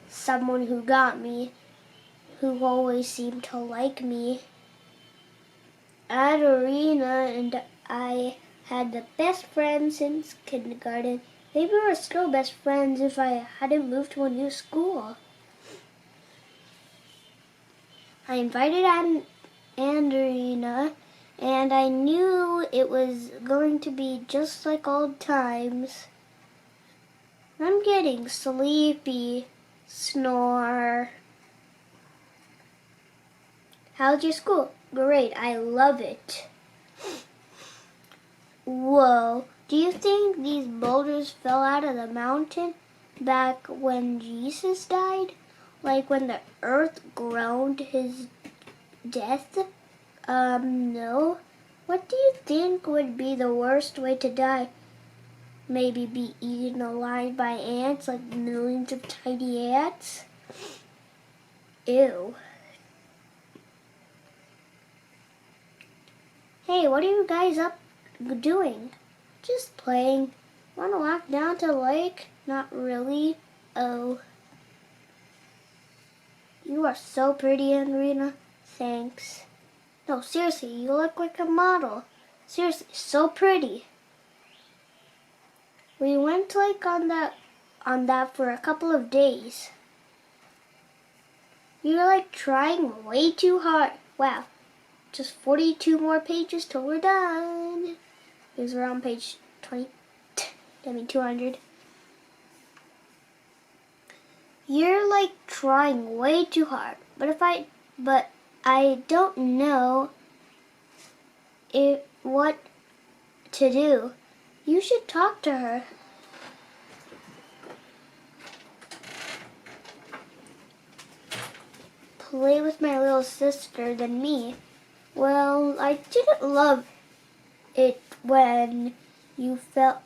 Someone who got me. Who always seemed to like me. Adelina and I had the best friends since kindergarten. Maybe we're still best friends if I hadn't moved to a new school. I invited Adelina, and I knew it was going to be just like old times. I'm getting sleepy. Snore. How's your school? Great, I love it. Whoa, do you think these boulders fell out of the mountain back when Jesus died? Like when the earth groaned his death? No. What do you think would be the worst way to die? Maybe be eaten alive by ants, like millions of tiny ants? Ew. Hey, what are you guys up doing? Just playing. Want to walk down to the lake? Not really. Oh. You are so pretty, Andrina. Thanks. No, seriously, you look like a model. Seriously, so pretty. We went like on that for a couple of days. You're like trying way too hard. Wow. Just 42 more pages till we're done. Because we're on page 200. You're like trying way too hard. But I don't know what to do. You should talk to her. Play with my little sister than me. Well, I didn't love it when you fell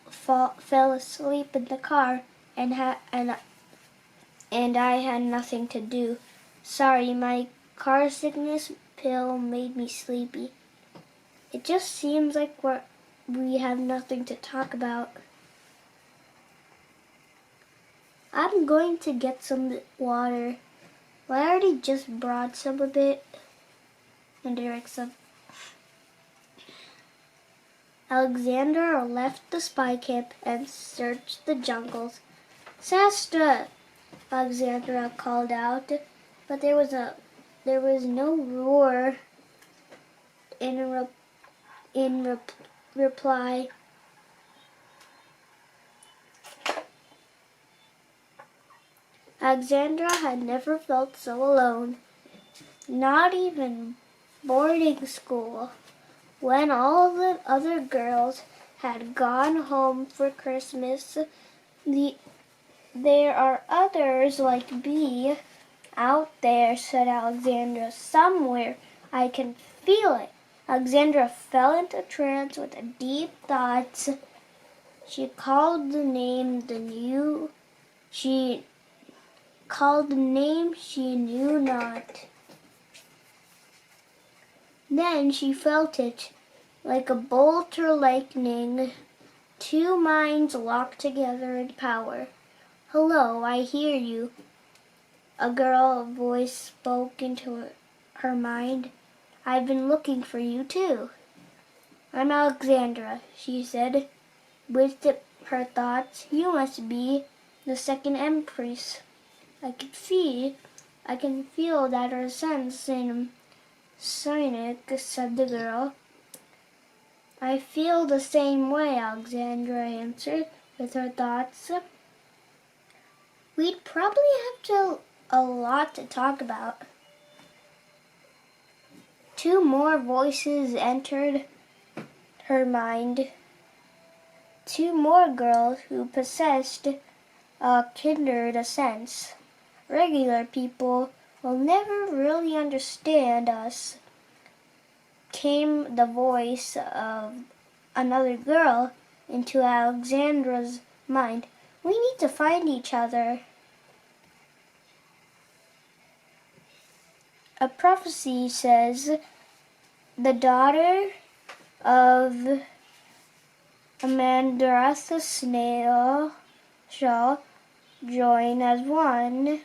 asleep in the car and I had nothing to do. Sorry, my car sickness pill made me sleepy. It just seems like we have nothing to talk about. I'm going to get some water. Well, I already just brought some of it. And Derek said, Alexander left the spy camp and searched the jungles. Sastra! Alexandra called out, but there was no roar in reply. Alexandra had never felt so alone, not even boarding school. When all the other girls had gone home for Christmas, there are others like me out there, said Alexandra. Somewhere I can feel it. Alexandra fell into trance with deep thoughts. She called the name she knew not. Then she felt it, like a bolt or lightning, two minds locked together in power. Hello, I hear you. A girl voice spoke into her mind. I've been looking for you too. I'm Alexandra, she said. With her thoughts, you must be the second empress. I can feel that her sense in cynic, said the girl. I feel the same way, Alexandra answered with her thoughts. We'd probably have a lot to talk about. Two more voices entered her mind. Two more girls who possessed a kindred sense. Regular people will never really understand us, came the voice of another girl into Alexandra's mind. We need to find each other. A prophecy says the daughter of Amandaratha Snail shall join as one,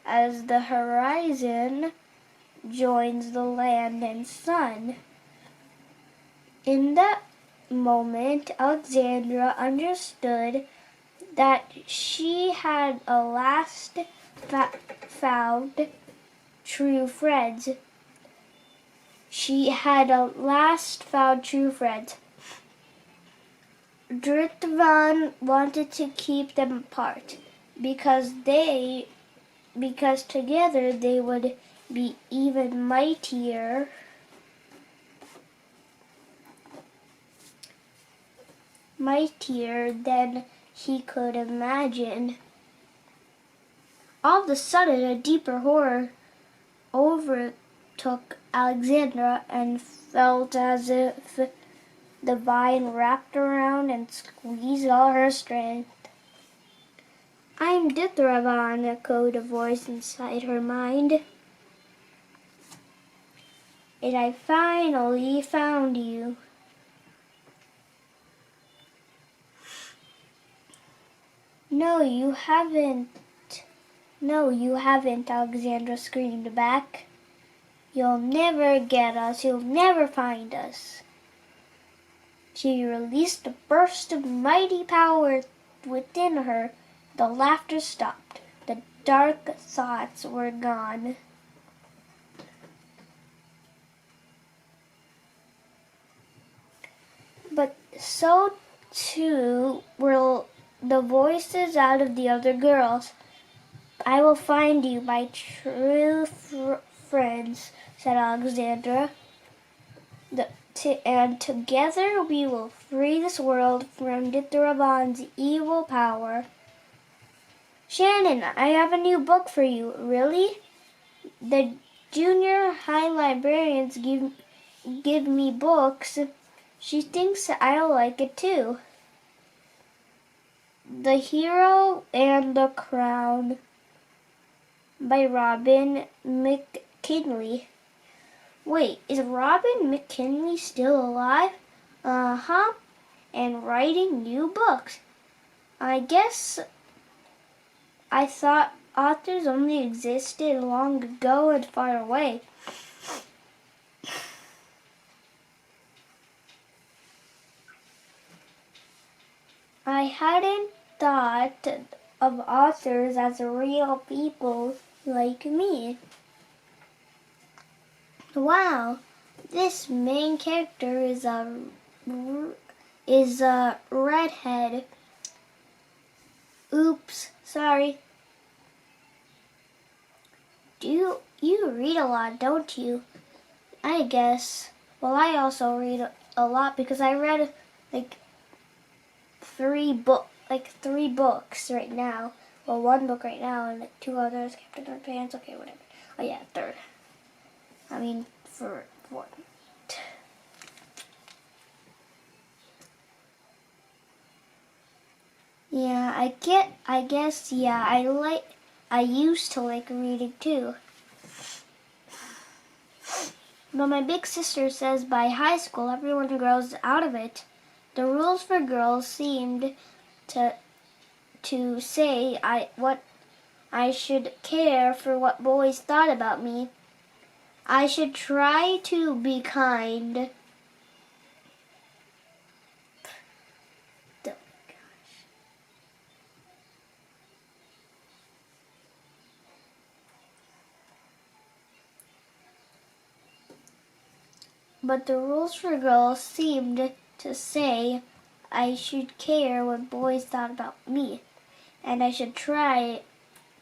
as the horizon joins the land and sun. In that moment, Alexandra understood that she had at last found true friends. She had at last found true friends. Dritvan wanted to keep them apart because together they would be even mightier than he could imagine. All of a sudden, a deeper horror overtook Alexandra and felt as if the vine wrapped around and squeezed all her strength. I'm Dithravan, echoed a voice inside her mind. And I finally found you. No, you haven't. No, you haven't, Alexandra screamed back. You'll never get us. You'll never find us. She released a burst of mighty power within her. The laughter stopped. The dark thoughts were gone. But so too were the voices out of the other girls. I will find you, my true friends, said Alexandra. And together we will free this world from Dithravan's evil power. Shannon, I have a new book for you. Really? The junior high librarians give me books. She thinks I'll like it too. The Hero and the Crown by Robin McKinley. Wait, is Robin McKinley still alive? Uh-huh. And writing new books. I guess I thought authors only existed long ago and far away. I hadn't thought of authors as real people like me. Wow, this main character is a redhead. Oops, sorry. You read a lot, don't you? I guess. Well, I also read a lot because I read like three books right now. Well, one book right now and like two others. Captain Underpants. Okay, whatever. Oh yeah, third. I mean, for what? Yeah, I guess. Yeah, I used to like reading too. But my big sister says by high school everyone grows out of it. The rules for girls seemed to say I should care for what boys thought about me. I should try to be kind. But the rules for girls seemed to say I should care what boys thought about me, and I should try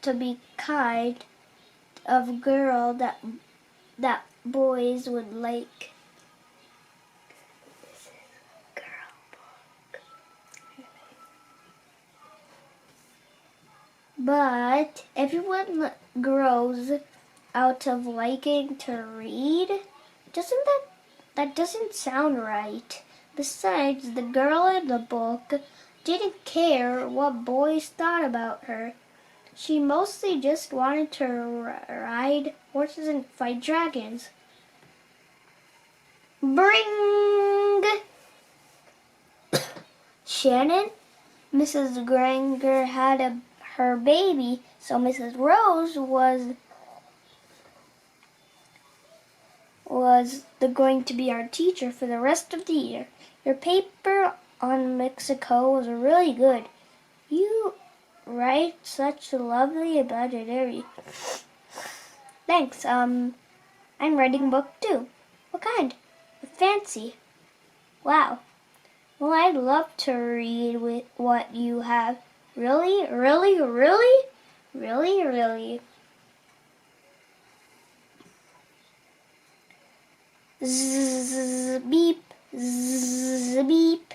to be kind of girl that boys would like. This is a girl book. But everyone grows out of liking to read. That doesn't sound right. Besides, the girl in the book didn't care what boys thought about her. She mostly just wanted to ride horses and fight dragons. Bring! Shannon, Mrs. Granger had her baby, so Mrs. Rose was going to be our teacher for the rest of the year. Your paper on Mexico was really good. You write such lovely itinerary. Thanks. I'm writing a book too. What kind? Fancy. Wow. Well, I'd love to read with what you have. Really? Really? Really? Really? Really? Zzz, beep, zzz, beep.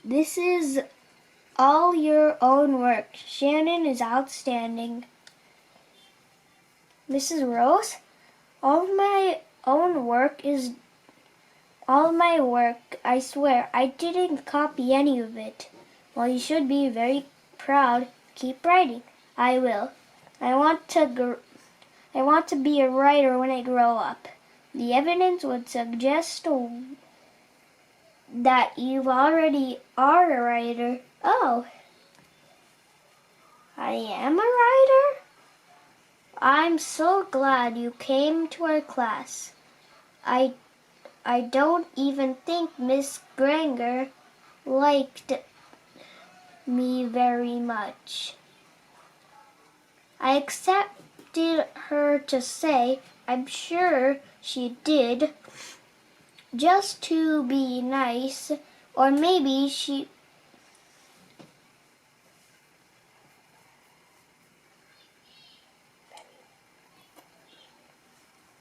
This is all your own work. Shannon is outstanding. Mrs. Rose, all my work, I swear. I didn't copy any of it. Well, you should be very proud. Keep writing. I will. I want to be a writer when I grow up. The evidence would suggest that you already are a writer. Oh, I am a writer? I'm so glad you came to our class. I don't even think Miss Granger liked me very much. I accepted her to say, I'm sure she did, just to be nice, or maybe she...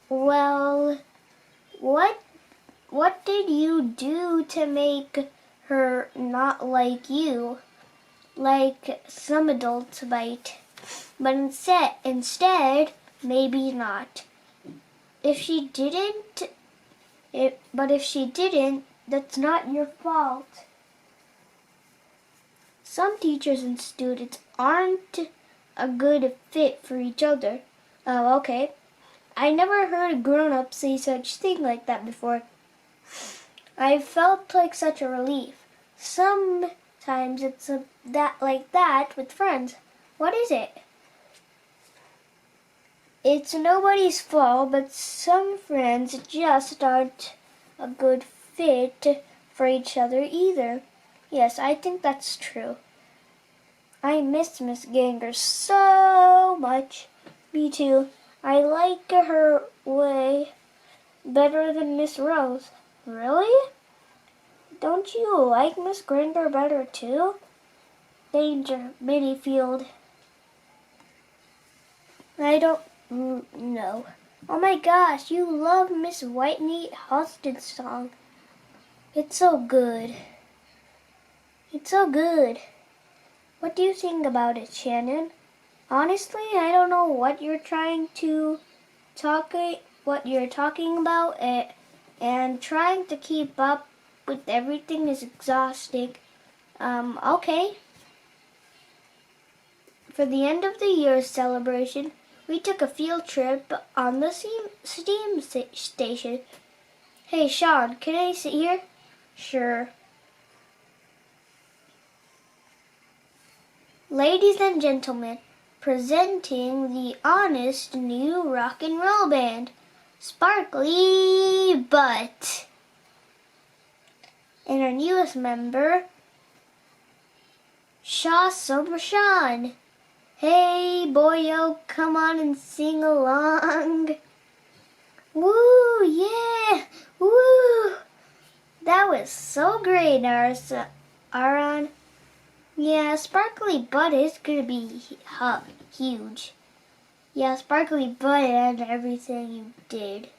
Well, what did you do to make her not like you, like some adults might? But instead, maybe not. If she didn't, that's not your fault. Some teachers and students aren't a good fit for each other. Oh, okay. I never heard a grown-up say such thing like that before. I felt like such a relief. Sometimes it's like that with friends. What is it? It's nobody's fault, but some friends just aren't a good fit for each other either. Yes, I think that's true. I miss Miss Ganger so much. Me too. I like her way better than Miss Rose. Really? Don't you like Miss Granger better too? danger mini field. I don't know. Oh my gosh, you love Miss Whitney Houston's song. It's so good. It's so good. What do you think about it, Shannon? Honestly, I don't know what you're talking about, and trying to keep up with everything is exhausting. Okay. For the end of the year celebration, we took a field trip on the steam station. Hey, Sean, can I sit here? Sure. Ladies and gentlemen, presenting the honest new rock and roll band, Sparkly Butt. And our newest member, Shawsome Sean. Hey, boyo, come on and sing along. Woo, yeah, woo. That was so great, Aaron. Yeah, Sparkly Butt is gonna be huge. Yeah, Sparkly Butt and everything you did.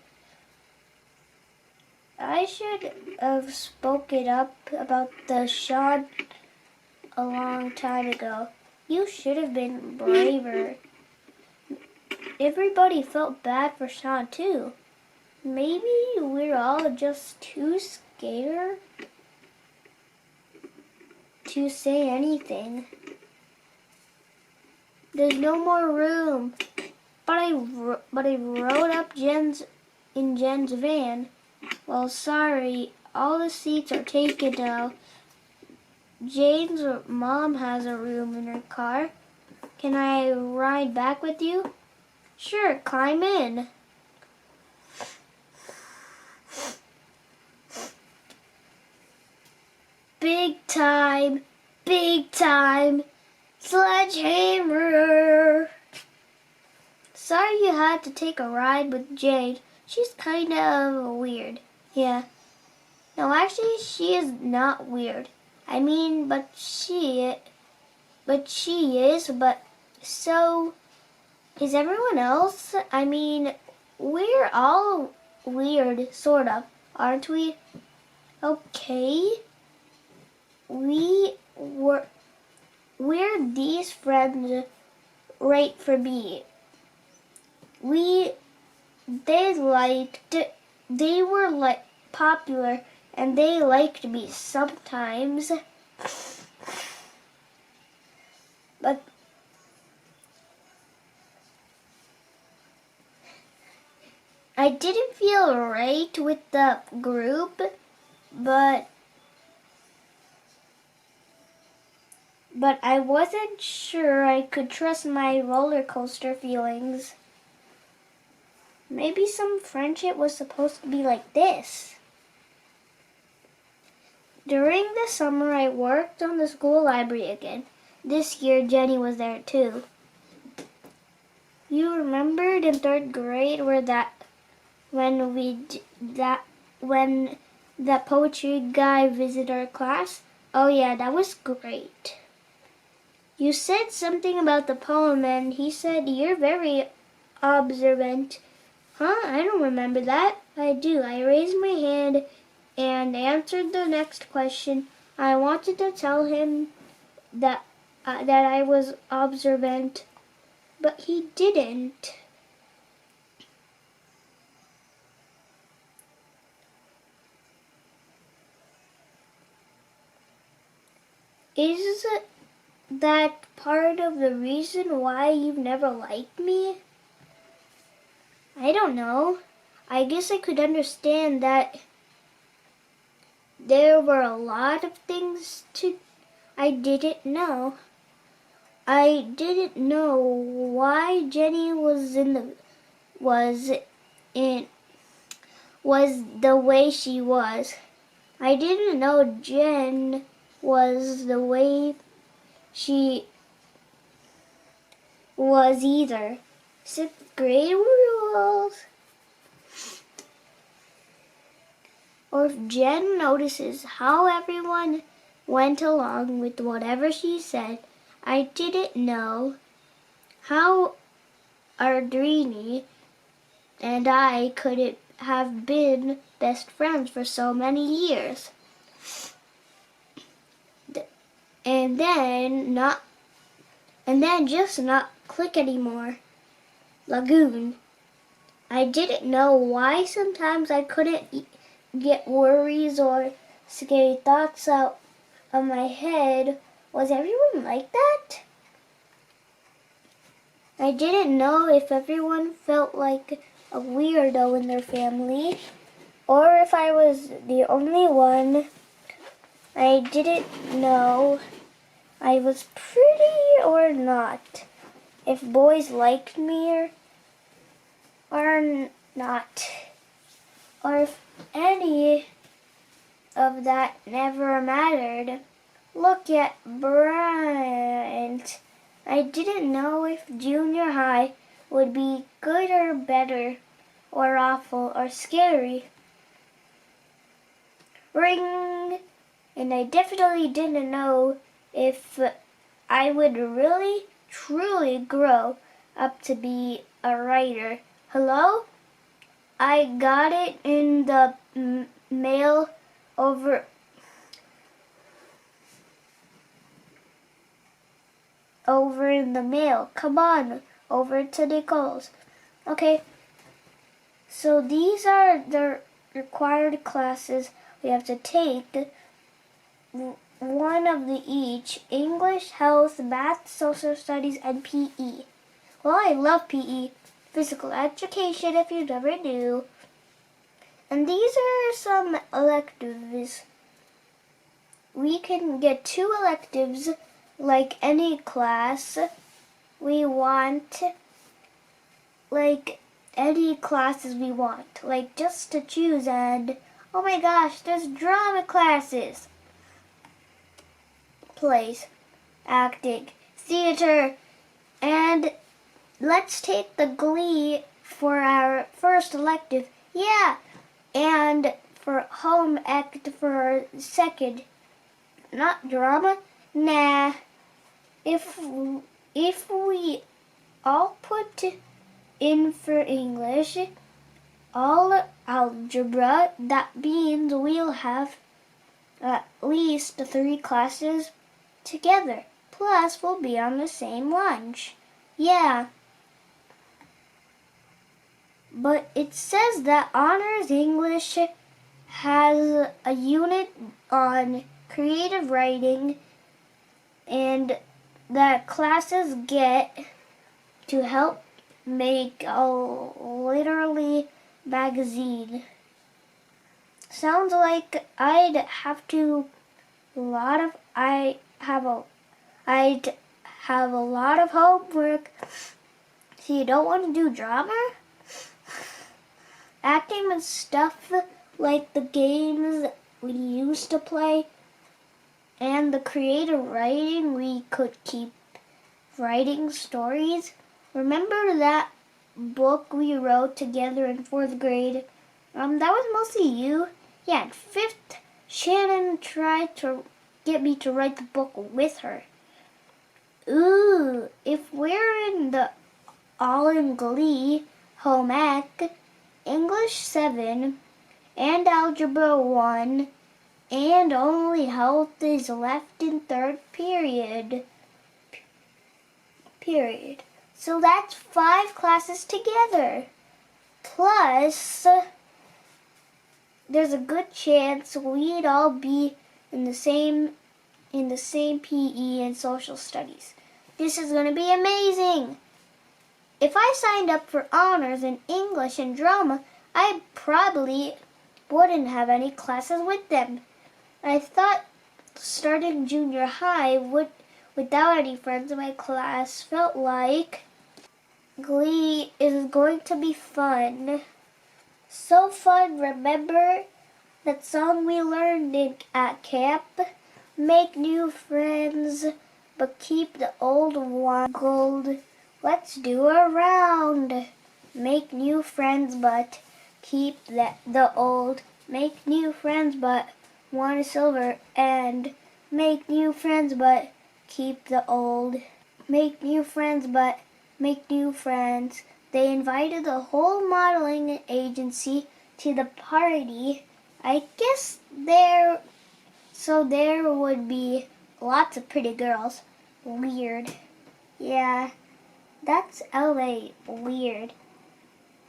I should have spoken up about the Sean a long time ago. You should have been braver. Everybody felt bad for Sean too. Maybe we're all just too scared to say anything. There's no more room. But I rode up Jen's van. Well, sorry, all the seats are taken now. Jane's mom has a room in her car. Can I ride back with you? Sure, climb in. Big time, sledgehammer. Sorry you had to take a ride with Jade. She's kind of weird. Yeah. No, actually, she is not weird. I mean, but she is, but so is everyone else. I mean, we're all weird, sort of, aren't we? Okay. We're these friends right for me. They were like popular and they liked me sometimes. But I didn't feel right with the group, but I wasn't sure I could trust my roller coaster feelings. Maybe some friendship was supposed to be like this. During the summer, I worked on the school library again. This year, Jenny was there too. You remembered in 3rd grade when that poetry guy visited our class? Oh yeah, that was great. You said something about the poem and he said you're very observant. Huh? I don't remember that. I do. I raised my hand and answered the next question. I wanted to tell him that I was observant, but he didn't. Is that part of the reason why you've never liked me? I don't know. I guess I could understand that there were a lot of things I didn't know. I didn't know why Jenny was the way she was. I didn't know Jen was the way she was either. 6th grade rules. Or if Jen notices how everyone went along with whatever she said, I didn't know how Ardrini and I could have been best friends for so many years. And then just not click anymore. Lagoon. I didn't know why sometimes I couldn't get worries or scary thoughts out of my head. Was everyone like that? I didn't know if everyone felt like a weirdo in their family, or if I was the only one. I didn't know I was pretty or not, if boys liked me or not, or if any of that never mattered. Look at Bryant. I didn't know if junior high would be good or better, or awful or scary. Ring! And I definitely didn't know if I would really, truly grow up to be a writer. Hello? I got it in the mail over in the mail. Come on, over to Nicole's. Okay, so these are the required classes we have to take. One of the each: English, health, math, social studies, and PE. Well, I love PE, physical education, if you never knew. And these are some electives. We can get 2 electives like any class we want, like any classes we want, like just to choose. And oh my gosh, there's drama classes, plays, acting, theater, and let's take the Glee for our first elective. Yeah, and for home ec for our second. Not drama? Nah. If we all put in for English, all algebra, that means we'll have at least 3 classes together. Plus, we'll be on the same lunch. Yeah. But it says that Honors English has a unit on creative writing, and that classes get to help make a literary magazine. Sounds like I'd have a lot of homework. So you don't want to do drama? Acting and stuff like the games we used to play, and the creative writing, we could keep writing stories. Remember that book we wrote together in 4th grade? That was mostly you. Yeah, in 5th, Shannon tried to get me to write the book with her. Ooh, if we're in the all in Glee home ec, English 7 and Algebra 1, and only health is left in 3rd period. So that's 5 classes together. Plus, there's a good chance we'd all be in the same PE and social studies. This is going to be amazing. If I signed up for honors in English and drama, I probably wouldn't have any classes with them. I thought starting junior high without any friends in my class felt like Glee is going to be fun. So fun. Remember that song we learned at camp? Make new friends, but keep the old one gold. Let's do a round. Make new friends, but keep the old. Make new friends, but one silver. And make new friends, but keep the old. Make new friends, but make new friends. They invited the whole modeling agency to the party. I guess there would be lots of pretty girls. Weird. Yeah, that's LA. Weird.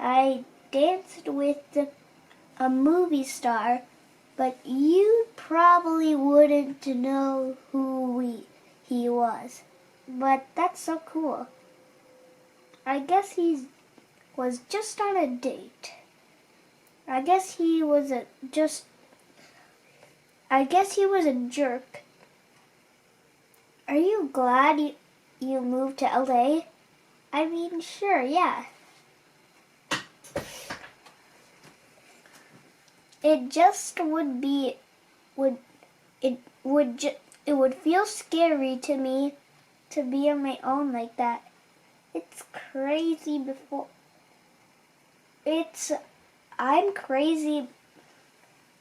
I danced with a movie star, but you probably wouldn't know who he was. But that's so cool. I guess he was just on a date. I guess he was a jerk. Are you glad you moved to LA? I mean, sure, yeah. It just would feel scary to me to be on my own like that. It's crazy I'm crazy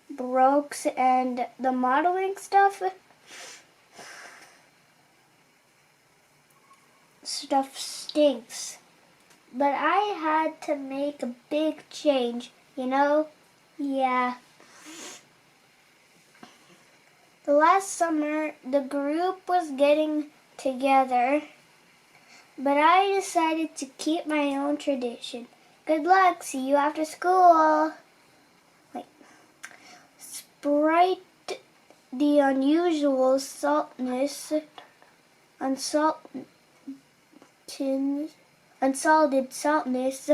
brokes and the modeling stuff stinks. But I had to make a big change, you know? Yeah. The last summer, the group was getting together, but I decided to keep my own tradition. Good luck. See you after school. Sprite the unusual unsalted saltness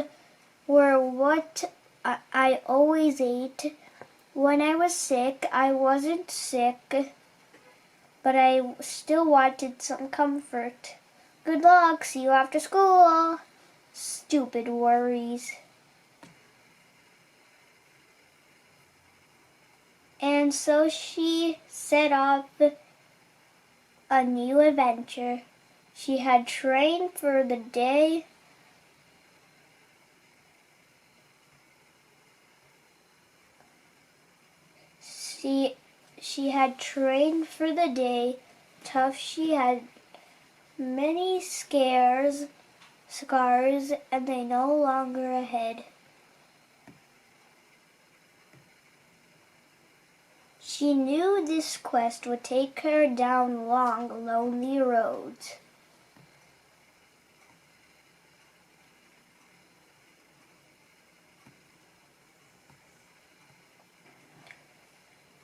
were what I always ate. When I was sick, I wasn't sick, but I still wanted some comfort. Good luck. See you after school. Stupid worries. And so she set off a new adventure. She had trained for the day. She had trained for the day. Tough, she had many scars, and they no longer ahead. She knew this quest would take her down long, lonely roads.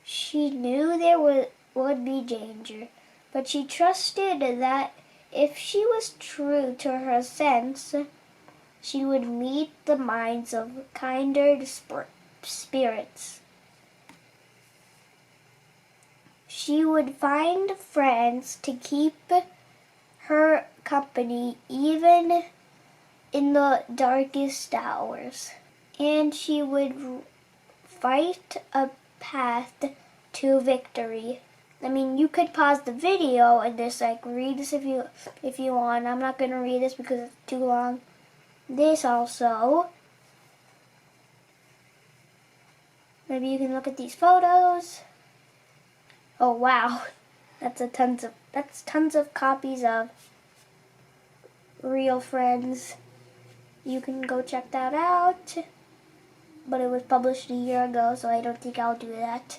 She knew there would be danger, but she trusted that if she was true to her sense, she would meet the minds of kinder spirits. She would find friends to keep her company even in the darkest hours. And she would fight a path to victory. I mean, you could pause the video and just read this if you want. I'm not going to read this because it's too long. This also. Maybe you can look at these photos. Oh wow, that's tons of copies of Real Friends. You can go check that out. But it was published a year ago, so I don't think I'll do that.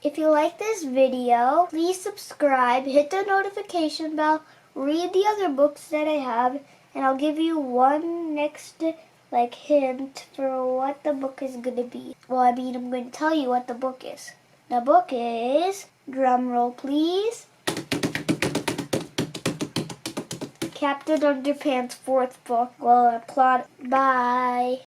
If you like this video, please subscribe, hit the notification bell, read the other books that I have, and I'll give you one next hint for what the book is going to be. Well, I mean, I'm going to tell you what the book is. The book is, drum roll please, Captain Underpants' fourth book. Well, plot. Bye.